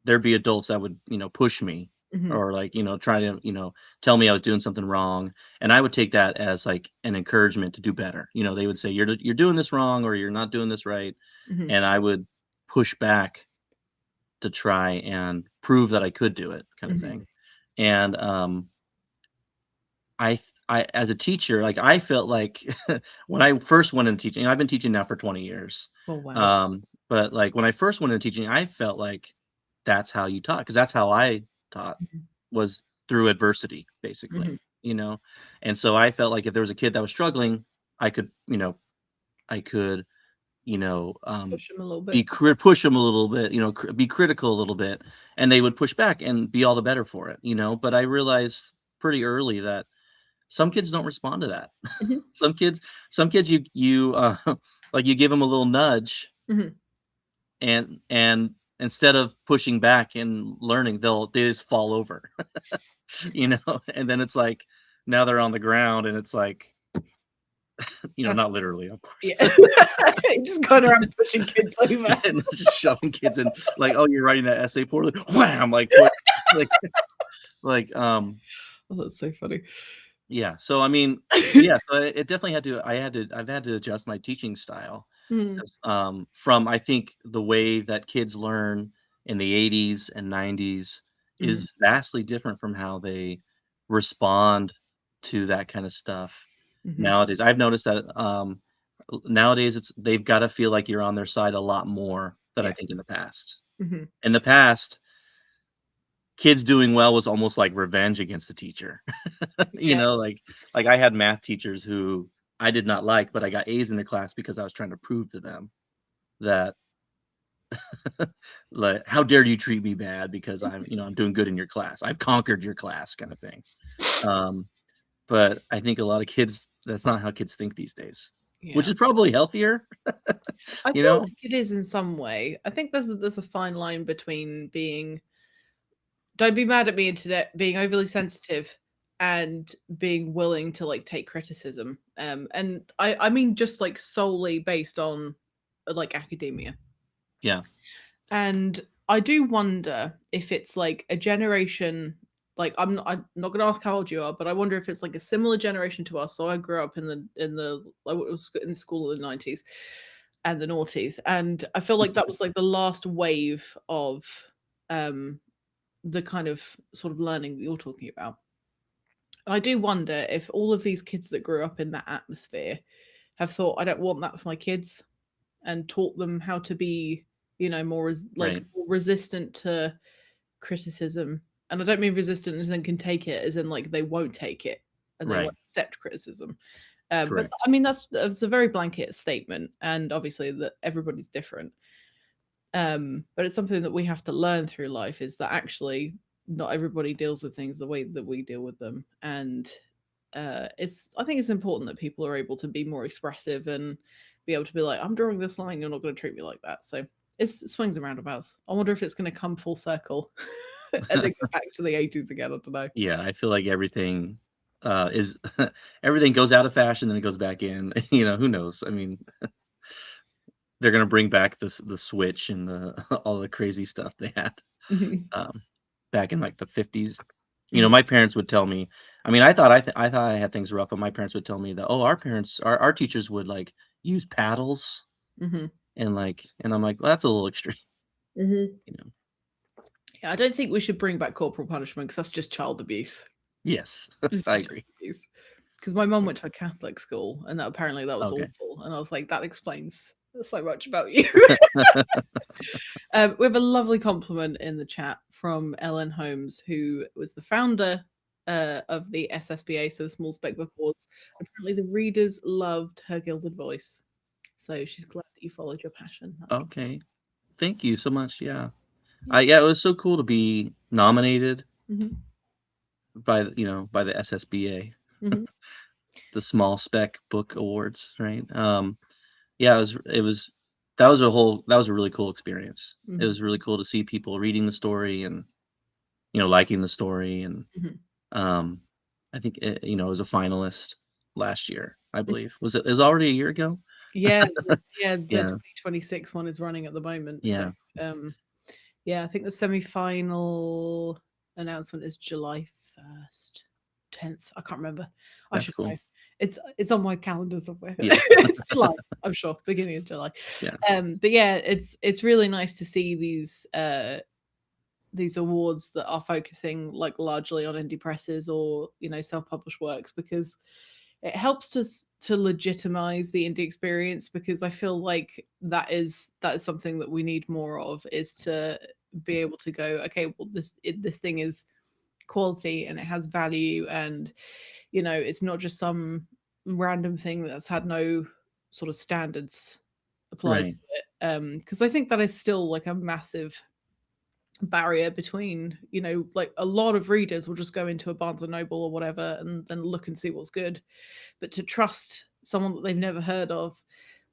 there'd be adults that would, push me mhm, or, like, try to, tell me I was doing something wrong, and I would take that as, like, an encouragement to do better. They would say, "You're doing this wrong," or "You're not doing this right," mhm, and I would push back to try and prove that I could do it, kinda mhm. thing. And, I as a teacher, like, I felt like when I first went into teaching, I've been teaching now for 20 years. Oh wow. But, like, when I first went into teaching, I felt like that's how you taught, because that's how I taught, Mhm, was through adversity, mhm. basically, And so I felt like if there was a kid that was struggling, I could, I could, you know, um, Push them a little bit. push them a little bit, be critical a little bit, and they would push back and be all the better for it. But I realized pretty early that some kids don't respond to that. Mhm, Some kids like, you give them a little nudge, mhm. and instead of pushing back and learning, they just fall over, and then it's like, now they're on the ground, and it's like, not literally, of course. Yeah. Just going around pushing kids over. And just shoving kids in, like, "Oh, you're writing that essay poorly." Wham! Like, put like like, Oh, that's so funny. yeah, so, I mean, yeah, so it definitely I've had to adjust my teaching style, Mm, since, from, I think, the way that kids learn in the '80s and '90s mhm, is vastly different from how they respond to that kinda stuff mhm. nowadays. I've noticed that, nowadays, they've gotta feel like you're on their side a lot more than I Yeah. think in the past. Mhm. In the past, kids doing well was almost like revenge against the teacher. Yeah. Like, I had math teachers who I did not like, but I got A's in their class because I was trying to prove to them that, like, "How dare you treat me bad because I'm doing good in your class. I've conquered your class," kinda thing. Um, but I think a lot of kids, that's not how kids think these days. which Yeah. is probably healthier, I you feel know? like it is in some way. I think there's a fine line between being don't be mad at me internet, being overly sensitive and being willing to like take criticism. And I mean just like solely based on like academia. Yeah, And I do wonder if it's like a generation like I'm not gonna ask how old you are, but I wonder if it's like a similar generation to us. So I grew up in the I was in school in the 90s and the noughties, and I feel like that was like the last wave of um the kind of sort of learning that you're talking about. And I do wonder if all of these kids that grew up in that atmosphere have thought, I don't want that for my kids, and taught them how to be, more right, more resistant to criticism. And I don't mean resistant as in can take it, as in like they won't take it and they right, won't accept criticism. But correct. I mean that's a very blanket statement, and obviously that everybody's different. But it's something that we have to learn through life is that actually not everybody deals with things the way that we deal with them. And it's I think it's important that people are able to be more expressive and be able to be like, I'm drawing this line, you're not going to treat me like that. So it swings and roundabouts. I wonder if it's going to come full circle and then go back to the 80s again. I don't know. Yeah, I feel like everything, is everything goes out of fashion, then it goes back in, who knows? I mean, they're gonna bring back the Switch and the all the crazy stuff they had, Mhm, um, back in, like, the '50s. mhm, My parents would tell me, I mean, I thought I had things rough, but my parents would tell me that, "Oh, our teachers would, like, use paddles," mhm, and I'm like, "Well, that's a little extreme," mhm. you know? Yeah, I don't think we should bring back corporal punishment because that's just child abuse. Yes, It's I just child agree. abuse. Because my mum went to a Catholic school, and that apparently that was Okay. awful. And I was like, that explains so much about you. We have a lovely compliment in the chat from Ellen Holmes, who was the founder of the SSBA, so the Small Spec Book Awards. Apparently, the readers loved her gilded voice, so she's glad that you followed your passion. That's Okay. Thank you so much, yeah. yeah. Yeah, it was so cool to be nominated Hmm. by the SSBA, Hmm. the Small Spec Book Awards, right? Yeah, it was that was a really cool experience. It Hmm. was really cool to see people reading the story and, liking the story, and, Hmm. um, I think it was a finalist last year, I believe. It was already a year ago? Yeah, the Yeah, 2026 one is running at the moment. So, yeah, um, yeah, I think the semi-final announcement is July 1st, 10th. I can't remember. I that's should know. cool. It's on my calendar somewhere. Yeah, It's July, I'm sure, beginning of July. yeah, But yeah, it's really nice to see these awards that are focusing like largely on indie presses or self-published works, because it helps to legitimize the indie experience, because I feel like that is something that we need more of, is to be able to go, okay, well this thing is quality and it has value, and it's not just some random thing that's had no sort of standards applied to right. it. Because I think that is still like a massive barrier between, like a lot of readers will just go into a Barnes and Noble or whatever and then look and see what's good, but to trust someone that they've never heard of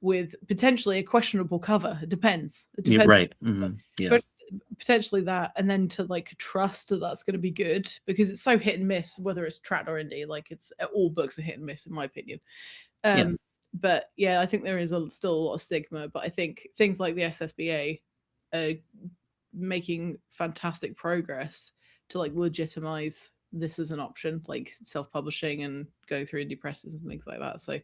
with potentially a questionable cover, it Yeah, depends on right, the cover. yeah, But potentially that, and then to like trust that that's going to be good, because it's so hit and miss whether it's trad or indie. Like it's all books are hit and miss in my opinion. yeah, But yeah, I think there is still a lot of stigma, but I think things like the SSBA are making fantastic progress to like legitimize this as an option, like self-publishing and going through indie presses and things like that. So yeah,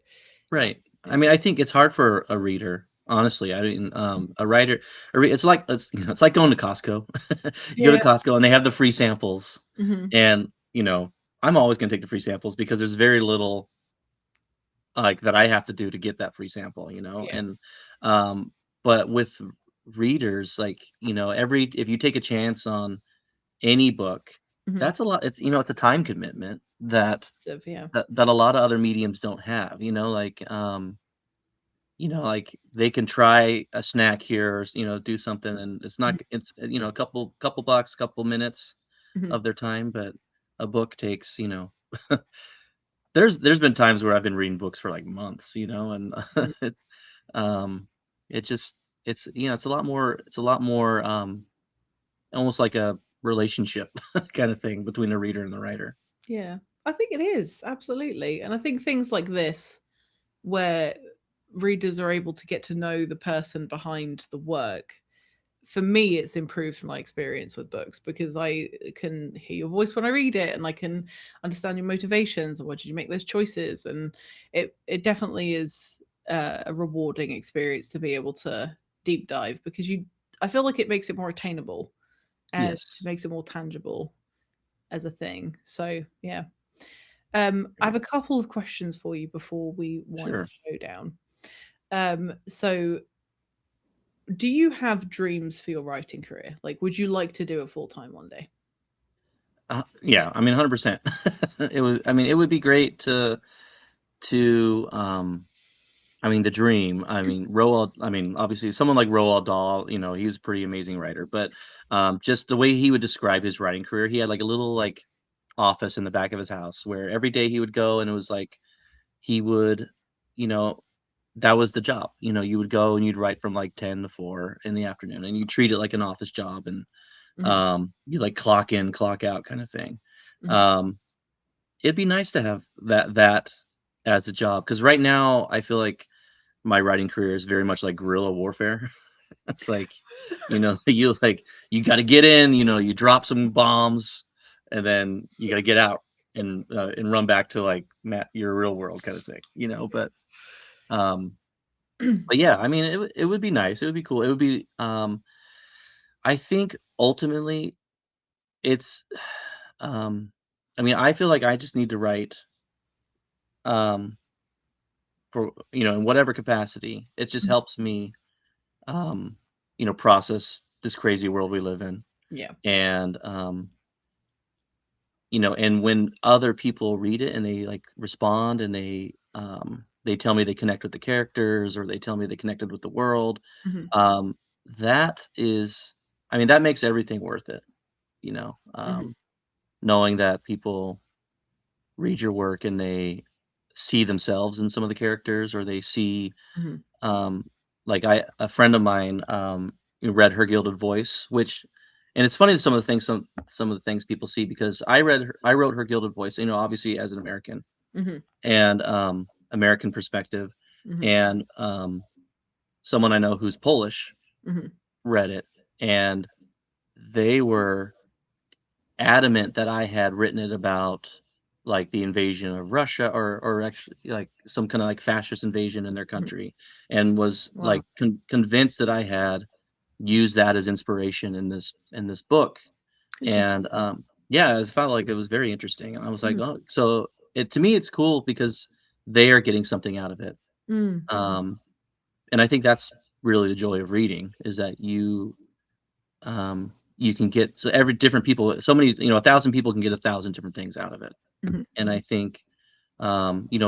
right. I mean, I think it's hard for a reader, honestly. I mean, a writer, it's like going to Costco. You go to yeah. Costco and they have the free samples, Hmm. and I'm always going to take the free samples because there's very little like that I have to do to get that free sample, Yeah. and um, but with readers, like every if you take a chance on any book, Hmm. that's a lot. It's a time commitment that So yeah. that a lot of other mediums don't have. Like they can try a snack here, or do something, and it's not. It's a couple bucks, couple minutes Hmm. of their time, but a book takes there's been times where I've been reading books for like months, and Mhm. it, um, it just it's a lot more almost like a relationship kind of thing between the reader and the writer. Yeah, I think it is absolutely, and I think things like this, where readers are able to get to know the person behind the work, for me it's improved my experience with books because I can hear your voice when I read it, and I can understand your motivations and why did you make those choices, and it definitely is a rewarding experience to be able to deep dive, because you I feel like it makes it more attainable and Yes. makes it more tangible as a thing. So yeah. I have Right. a couple of questions for you before we wind Sure. the show down. So do you have dreams for your writing career? Like, would you like to do it full time one day? Yeah, I mean, 100%. It would be great to I mean, the dream. I mean, Roald. I mean, obviously, someone like Roald Dahl. He's a pretty amazing writer. But just the way he would describe his writing career, he had like a little like office in the back of his house where every day he would go, and it was like he would, you know, that was the job. You would go and you'd write from like 10 to 4 in the afternoon, and you treat it like an office job, and Hmm. you like clock in, clock out kind of thing. Hmm. Um, it'd be nice to have that as a job because right now I feel like my writing career is very much like guerrilla warfare. It's like, you got to get in, you drop some bombs, and then you got to get out and run back to like your real world kind of thing, um, but yeah, I mean, it would be nice. It would be cool. It would be, I think ultimately it's, um, I mean, I feel like I just need to write, um, for, in whatever capacity. It just helps me, um, process this crazy world we live in. Yeah. And, and when other people read it and they like respond and they tell me they connect with the characters or they tell me they connected with the world, Hmm. um, that is, I mean, that makes everything worth it, you know, Hmm. um, knowing that people read your work and they see themselves in some of the characters or they see, Hmm. um, like a friend of mine, read Her Gilded Voice, which, and it's funny some of the things people see because I wrote Her Gilded Voice, obviously as an American Hmm. and American perspective, Hmm. and someone I know who's Polish Hmm. read it, and they were adamant that I had written it about like the invasion of Russia or actually like some kind of like fascist invasion in their Hmm. country, and was Wow. like convinced that I had used that as inspiration in this book. Interesting. And yeah, it felt like it was very interesting. And I was like, Hmm. oh, so it to me it's cool because they are getting something out of it. Mm. Um, and I think that's really the joy of reading is that you can get so every different people so many 1,000 people can get 1,000 different things out of it. Hmm. And I think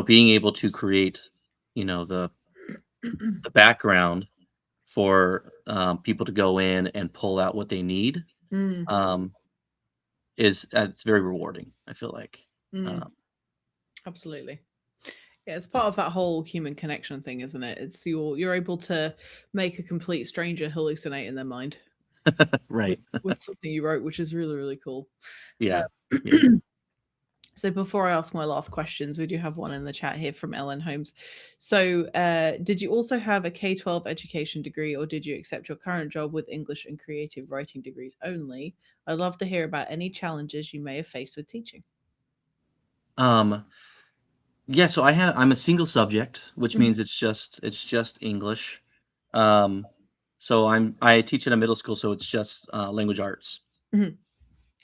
being able to create the background for people to go in and pull out what they need Mm. um, is it's very rewarding. I feel like. Mm. Um, Absolutely. Yeah, it's part of that whole human connection thing, isn't it? It's you're able to make a complete stranger hallucinate in their mind with right. something you wrote, which is really really cool. Yeah. Uh, Yeah. so before I ask my last questions, we do have one in the chat here from Ellen Holmes. So, did you also have a K-12 education degree, or did you accept your current job with English and creative writing degrees only? I'd love to hear about any challenges you may have faced with teaching. Um, yeah. So I'm a single subject, which Mhm. means it's just English. Um, so I teach at a middle school, so it's just language arts Mhm.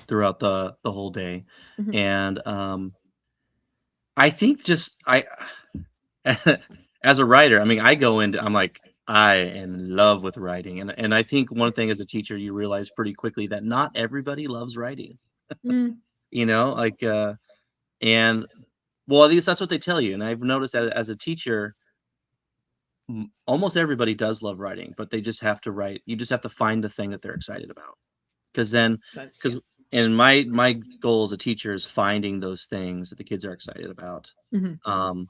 throughout the whole day, Mhm. and I think just I as a writer, I mean, I go into I'm like, I am in love with writing, and I think one thing as a teacher, you realize pretty quickly that not everybody loves writing, Mm. like, and well, at least that's what they tell you, and I've noticed that as a teacher, almost everybody does love writing, but they just have to write you just have to find the thing that they're excited about, because then Sense, because yeah. and my goal as a teacher is finding those things that the kids are excited about. Mhm. Um,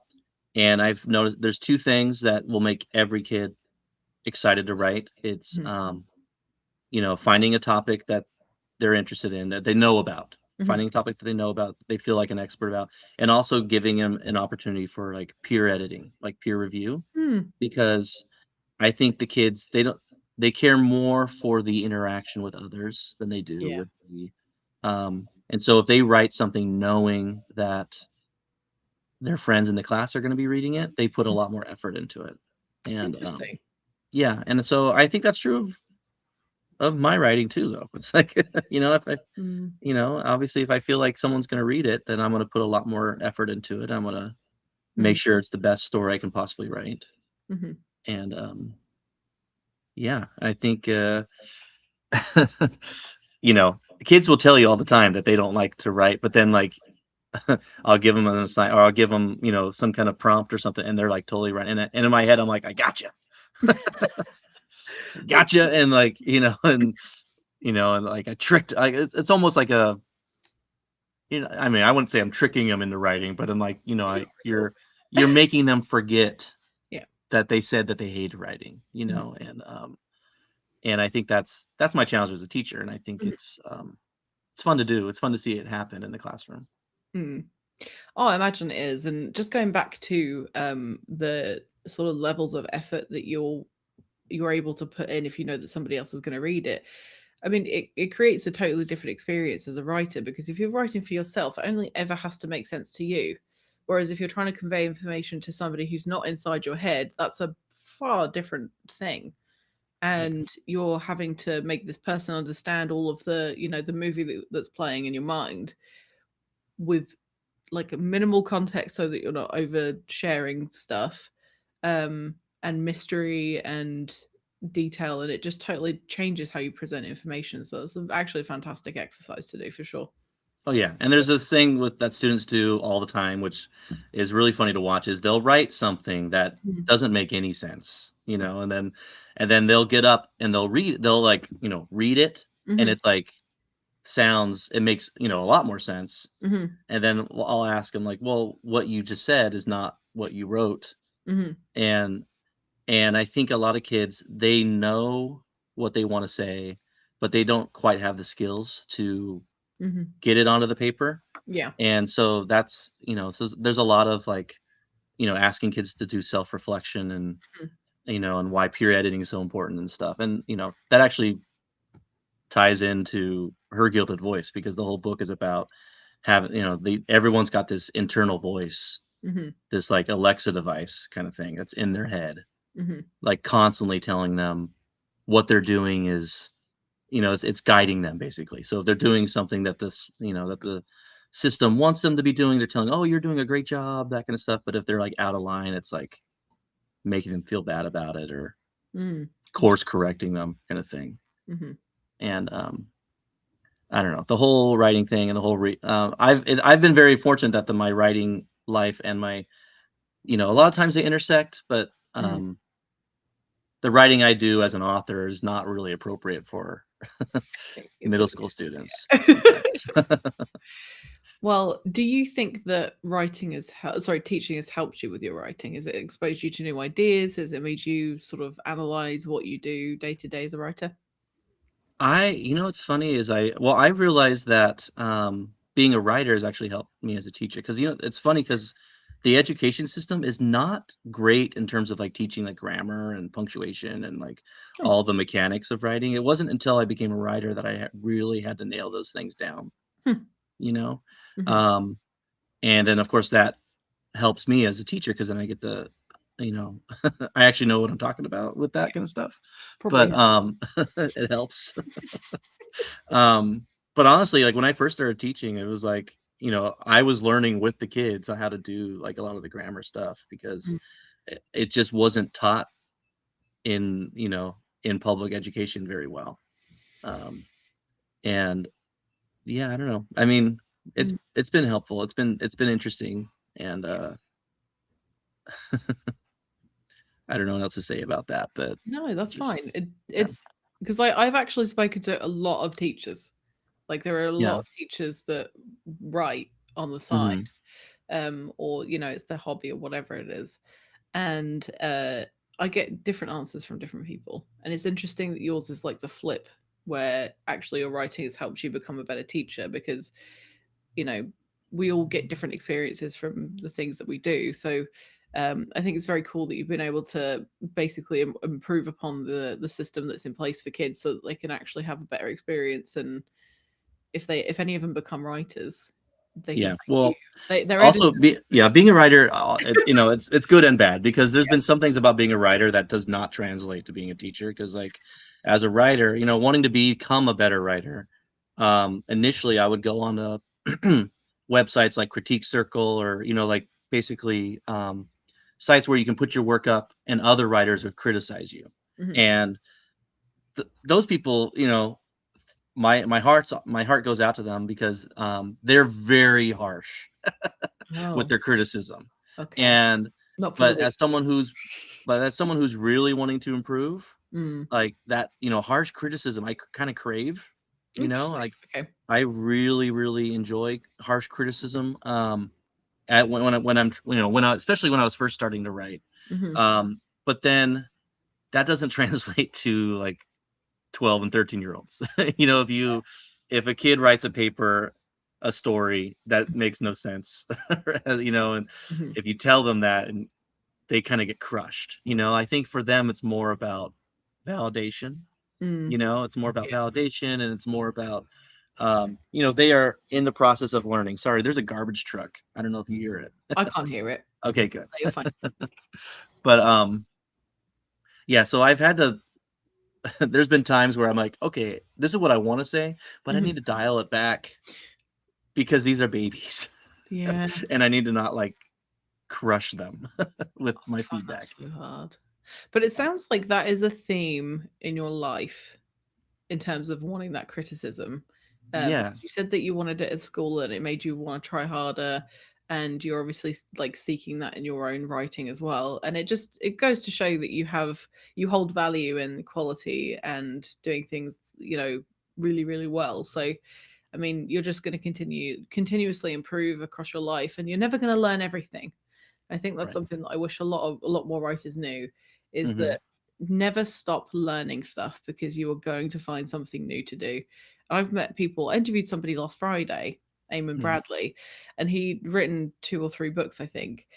and I've noticed there's two things that will make every kid excited to write. It's Mhm. finding a topic that they're interested in, that they know about, Mhm. finding a topic that they know about, they feel like an expert about, and also giving them an opportunity for like peer editing, like peer review, Mm. because I think the kids they care more for the interaction with others than they do Yeah. with the and so if they write something knowing that their friends in the class are going to be reading it, they put a lot more effort into it. And Interesting. yeah, and so I think that's true of my writing too, though. It's like, if I, Mm. obviously if I feel like someone's going to read it, then I'm going to put a lot more effort into it. I'm going to make Mm. sure it's the best story I can possibly write. Mhm. And yeah, I think kids will tell you all the time that they don't like to write, but then like I'll give them an assign or I'll give them, some kind of prompt or something, and they're like totally right. And in my head, I'm like, I gotcha, That's gotcha, and like and like I tricked. Like it's almost like I mean, I wouldn't say I'm tricking them into writing, but I'm like, you're making them forget yeah. that they said that they hated writing, Mhm. and I think that's my challenge as a teacher, and I think Mhm. it's fun to do. It's fun to see it happen in the classroom. Mm. Oh, I imagine it is. And just going back to the sort of levels of effort that you're able to put in if you know that somebody else is going to read it. I mean, it creates a totally different experience as a writer because if you're writing for yourself, it only ever has to make sense to you. Whereas if you're trying to convey information to somebody who's not inside your head, that's a far different thing. Yeah. And you're having to make this person understand all of the movie that's playing in your mind with like a minimal context so that you're not oversharing stuff, and mystery and detail, and it just totally changes how you present information. So it's actually a fantastic exercise to do for sure. Oh yeah, and there's this thing with that students do all the time, which is really funny to watch, is they'll write something that Mhm. doesn't make any sense, and then they'll get up and they'll like, read it, and Mhm. it's like it makes, a lot more sense. Mhm. And then I'll ask them like, "Well, what you just said is not what you wrote." Mhm. And I think a lot of kids, they know what they want to say, but they don't quite have the skills to Mhm. get it onto the paper. Yeah. And so so there's a lot of like, asking kids to do self-reflection, and Mhm. and why peer editing is so important and stuff. And that actually ties into Her Gilded Voice, because the whole book is about having, everyone's got this internal voice, Mhm. this like Alexa device kind of thing that's in their head, Mhm. like constantly telling them what they're doing is, it's guiding them basically. So if they're doing something that the system wants them to be doing, they're telling, "Oh, you're doing a great job," that kind of stuff. But if they're like out of line, it's like making them feel bad about it, or Mm. course correcting them kind of thing. Mhm. And I don't know, the whole writing thing and the whole I've been very fortunate that my writing life and my, a lot of times they intersect, but Mhm. the writing I do as an author is not really appropriate for If middle it school is, students yeah. sometimes. Well, do you think that teaching has helped you with your writing? Has it exposed you to new ideas? Has it made you sort of analyze what you do day to day as a writer? What's funny is I realized that being a writer has actually helped me as a teacher, because it's funny because the education system is not great in terms of like teaching like grammar and punctuation and like Oh. all the mechanics of writing. It wasn't until I became a writer that I really had to nail those things down, Hmm. you know. Mhm. Um, and then of course that helps me as a teacher, because then I get the, you know, I actually know what I'm talking about with that Yeah, kind of stuff. probably But helps. it helps. Um, but honestly, like when I first started teaching, it was like, I was learning with the kids on how to do like a lot of the grammar stuff, because Mm. it just wasn't taught in, in public education very well. Um, and yeah, I don't know. I mean, Mm. it's been helpful. It's been interesting, and Yeah. I don't know what else to say about that, but No, that's just fine. yeah. It's because I've actually spoken to a lot of teachers, Like there are a lot Yeah. of teachers that write on the side, Hmm. or it's their hobby or whatever it is, and I get different answers from different people, and it's interesting that yours is like the flip, where actually your writing has helped you become a better teacher because you know we all get different experiences from the things that we do. So I think it's very cool that you've been able to basically improve upon the system that's in place for kids so that they can actually have a better experience. And if any of them become writers, they can Yeah. thank you. Well, Their editors also thank being a writer, it's good and bad, because there's you. been some things about being a writer that does not translate to being a teacher. Because like as a writer, wanting to become a better writer, initially I would go on to websites like Critique Circle, or like basically sites where you can put your work up and other writers would criticize you. Yeah. And those people, my heart goes out to them, because they're very harsh with Oh, their criticism. okay. And Not for the but weak. as someone who's really wanting to improve, Mm. like that, harsh criticism I kind of crave. Interesting. Like Okay. I really, really enjoy harsh criticism. When I'm especially when I was first starting to write. Hmm. But then that doesn't translate to like 12 and 13-year-olds. If a kid writes a story that makes no sense, and Hmm. if you tell them that, and they kind of get crushed. I think for them it's more about validation. Mm. It's more about Yeah. validation, and it's more about they are in the process of learning. Sorry, there's a garbage truck. I don't know if you hear it. I can't hear it. Okay, good. No, you're fine. But yeah, so I've had to there's been times where I'm like, okay, this is what I want to say, but I Hmm. need to dial it back, because these are babies. Yeah. And I need to not like crush them with I my find that feedback. so hard. But it sounds like that is a theme in your life in terms of wanting that criticism. Yeah. Because you said that you wanted it at school and it made you want to try harder, and you're obviously like seeking that in your own writing as well. And it goes to show that you hold value in quality and doing things really really well. So I mean, you're just going to continuously improve across your life, and you're never going to learn everything. I think that's Right. something that I wish a lot more writers knew, is Hmm. that never stop learning stuff because you are going to find something new to do. I've met people. I interviewed somebody last Friday, Eamon Hmm. Bradley, and he'd written 2 or 3 books, I think.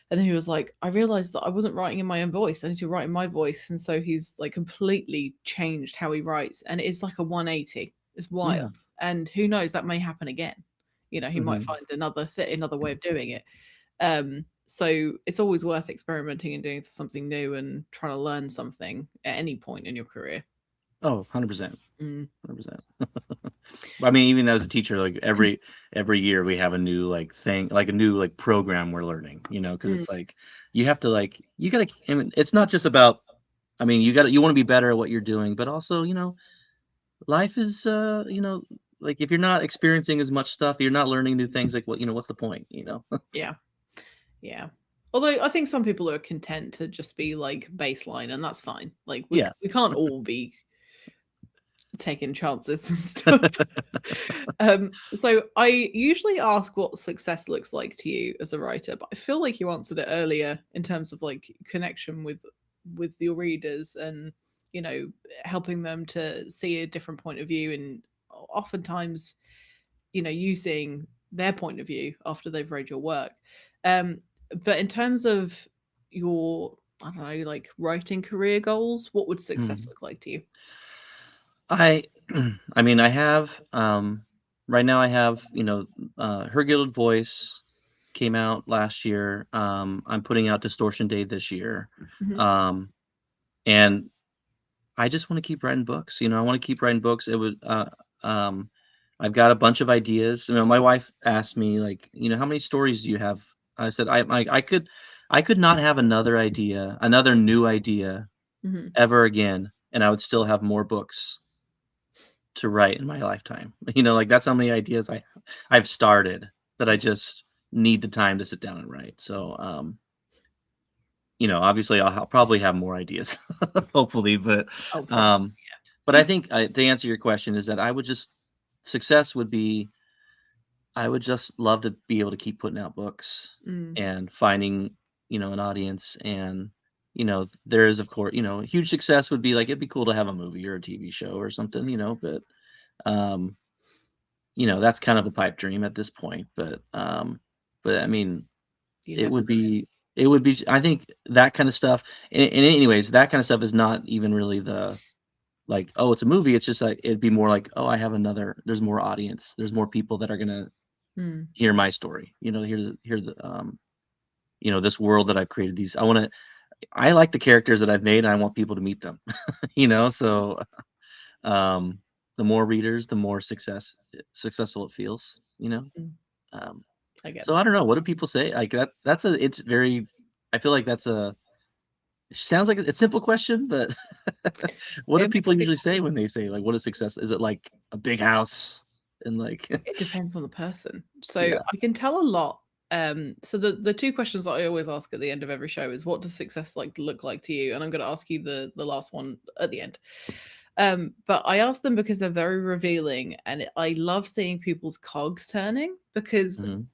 And then he was like, I realized that I wasn't writing in my own voice. I need to write in my voice. And so he's like completely changed how he writes. And it's like a 180. It's Yeah. wild. And who knows, that may happen again. He might Hmm. find another way of doing it. So it's always worth experimenting and doing something new and trying to learn something at any point in your career. Oh, 100%. Mm. 100%. I mean, even as a teacher, like every year we have a new like thing, like a new like program we're learning, because Mm. it's like you have to like you gotta. I mean, it's not just about. I mean, you want to be better at what you're doing, but also, life is, like if you're not experiencing as much stuff, you're not learning new things. Like, what's the point? Yeah. Yeah. Although I think some people are content to just be like baseline, and that's fine. Like we Yeah. we can't all be taking chances and stuff. So I usually ask what success looks like to you as a writer, but I feel like you answered it earlier in terms of like connection with your readers, and you know helping them to see a different point of view, and oftentimes you seeing their point of view after they've read your work. Um, but in terms of your, I don't know, like writing career goals, what would success Mhm. look like to you? I, I mean, I have, right now I have, Her Gilded Voice came out last year. I'm putting out Distortion Day this year. Mhm. Um, and I just want to keep writing books. I want to keep writing books. Um, I've got a bunch of ideas. My wife asked me like, how many stories do you have? I said, I could not have another new idea Mhm. ever again, and I would still have more books to write in my lifetime. Like that's how many ideas I've started, that I just need the time to sit down and write. So, obviously I'll probably have more ideas, hopefully, but Oh, probably. um, but I think to answer your question is that success would be, I would just love to be able to keep putting out books Mm, and finding, an audience. And, there is, of course, a huge success would be like, it'd be cool to have a movie or a TV show or something, but, um, that's kind of a pipe dream at this point. But I mean, you it never would know. be, I think that kind of stuff. And anyways, that kind of stuff is not even really the, like, oh, it's a movie. It's just like, it'd be more like, oh, there's more audience. There's more people that are going to Mm, hear my story, this world that I've created. I like the characters that I've made and I want people to meet them, so, um, the more readers, the more successful it feels, mm, um, I get so I that. don't know. What do people say? Like it's very, I feel like it sounds like a simple question, but what do It makes people usually people say think. when they say, like, what is success? Is it like a big house and like, It depends on the person. So yeah. I can tell a lot. So the two questions that I always ask at the end of every show is what does success like look like to you? And I'm going to ask you the last one at the end. But I ask them because they're very revealing, and I love seeing people's cogs turning because Mhm.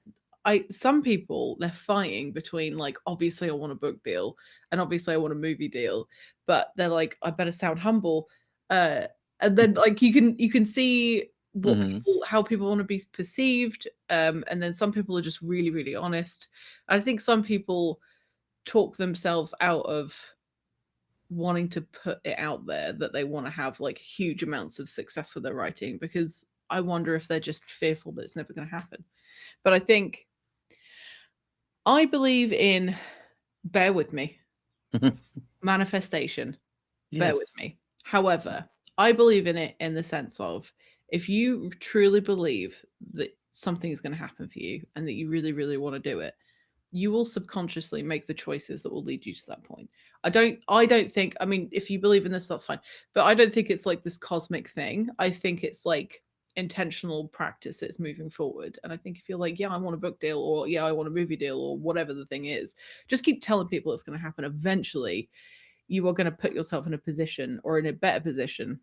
some people they're fighting between like obviously I want a book deal and obviously I want a movie deal, but they're like I better sound humble, uh, and then like you can see what Mhm. people how people want to be perceived, and then some people are just really really honest. I think some people talk themselves out of wanting to put it out there that they want to have like huge amounts of success with their writing because I wonder if they're just fearful that it's never going to happen. But I think I believe in bear with me, manifestation, bear Yes. with me. However, I believe in it in the sense of if you truly believe that something is going to happen for you and that you really, really want to do it, you will subconsciously make the choices that will lead you to that point. I don't think, I mean, if you believe in this, that's fine. But I don't think it's like this cosmic thing. I think it's like intentional practices moving forward. And I think if you're like, yeah, I want a book deal, or yeah, I want a movie deal, or whatever the thing is, just keep telling people it's going to happen. Eventually, you are going to put yourself in a position or in a better position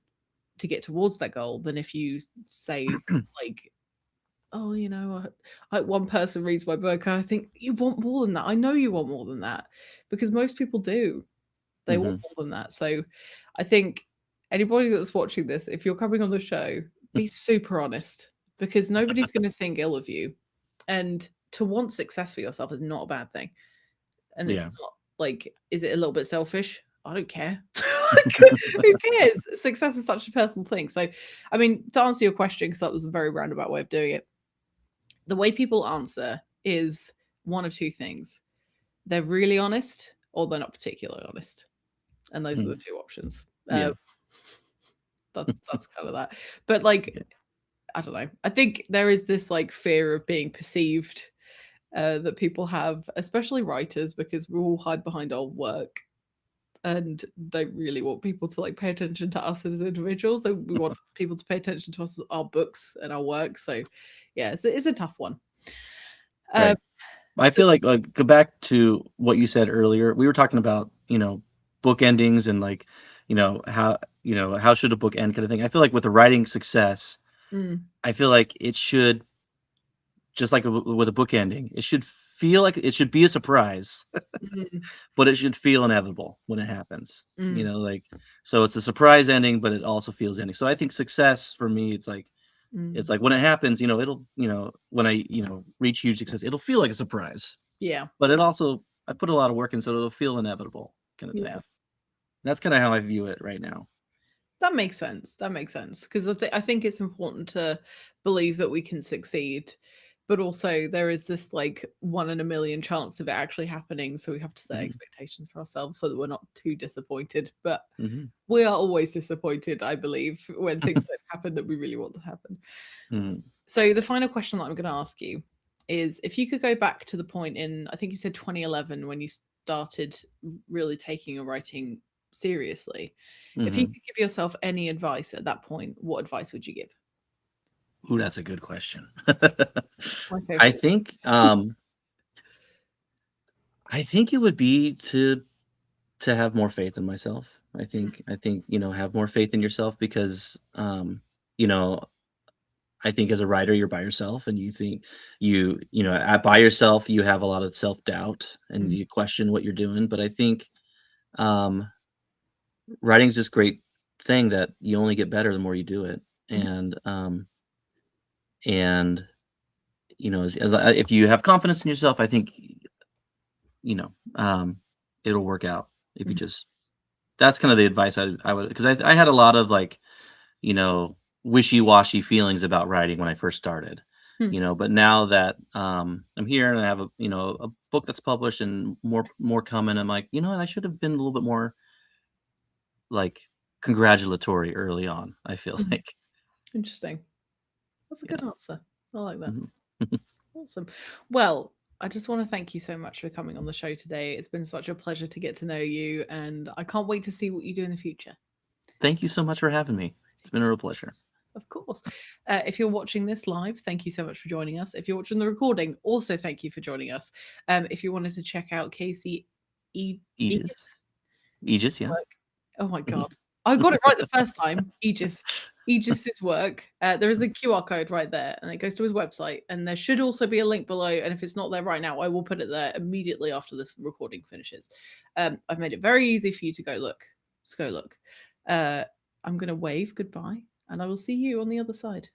to get towards that goal than if you say, like, oh, one person reads my book, I think you want more than that. I know you want more than that because most people do. They want Mhm. more than that. So I think anybody that's watching this, if you're coming on the show, be super honest because nobody's going to think ill of you. And to want success for yourself is not a bad thing. And it's Yeah. not like, is it a little bit selfish? I don't care. Like, who cares? Success is such a personal thing. So, I mean, to answer your question, because that was a very roundabout way of doing it, the way people answer is one of two things. They're really honest or they're not particularly honest. And those are the Mm. two options. Yeah. That's kind of that. But like, Yeah. I don't know. I think there is this like fear of being perceived that people have, especially writers, because we all hide behind our work and don't really want people to like pay attention to us as individuals. So we want people to pay attention to us, our books and our work. So yeah, it's a tough one. Um, Right. I so feel like, go back to what you said earlier. We were talking about, book endings and like, how should a book end kind of thing. I feel like with the writing success, mm, I feel like it should, just like with a book ending, it should feel like it should be a surprise, mm, but it should feel inevitable when it happens. mm, Like, so it's a surprise ending, but it also feels ending. So I think success for me, mm. it's like when it happens, it'll, when I, reach huge success, it'll feel like a surprise. Yeah, But it also, I put a lot of work in, so it'll feel inevitable kind of yeah. thing. That's kinda how I view it right now. That makes sense. That makes sense because I think it's important to believe that we can succeed, but also there is this like one in a million chance of it actually happening. So we have to set Mhm, expectations for ourselves so that we're not too disappointed. But mhm, we are always disappointed, I believe, when things don't happen that we really want to happen. mhm, So the final question that I'm going to ask you is if you could go back to the point in, I think you said 2011 when you started really taking your writing seriously. If you mhm. could give yourself any advice at that point, what advice would you give? Ooh, that's a good question. It's my I favorite. think, I think it would be to have more faith in myself. I think, have more faith in yourself because, you know, I think as a writer, you're by yourself, and you think you know, by yourself, you have a lot of self-doubt and Mm, you question what you're doing. But I think um, writing's this great thing that you only get better the more you do it. mhm, And you know, if you have confidence in yourself, I think you know it'll work out. If you mhm, just That's kind of the advice I would, because I had a lot of like, you know, wishy-washy feelings about writing when I first started, mm. you know, but now that I'm here and I have a book that's published and more coming, I'm like, you know what, I should have been a little bit more like congratulatory early on, I feel Mhm. like. Interesting. That's a good Yeah. answer. I like that. Mhm. Awesome. Well, I just want to thank you so much for coming on the show today. It's been such a pleasure to get to know you, and I can't wait to see what you do in the future. Thank you so much for having me. It's been a real pleasure. Of course. If you're watching this live, thank you so much for joining us. If you're watching the recording, also thank you for joining us. If you wanted to check out Casey Aegis. Aegis Aegis, yeah. work, oh my Mhm. god, I got it right the first time. Aegis's work. There is a QR code right there, and it goes to his website. And there should also be a link below. And if it's not there right now, I will put it there immediately after this recording finishes. I've made it very easy for you to go look. Let's go look. Uh, I'm going to wave goodbye, and I will see you on the other side.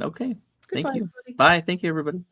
Okay. Goodbye, Thank you. everybody. Bye. Thank you, everybody.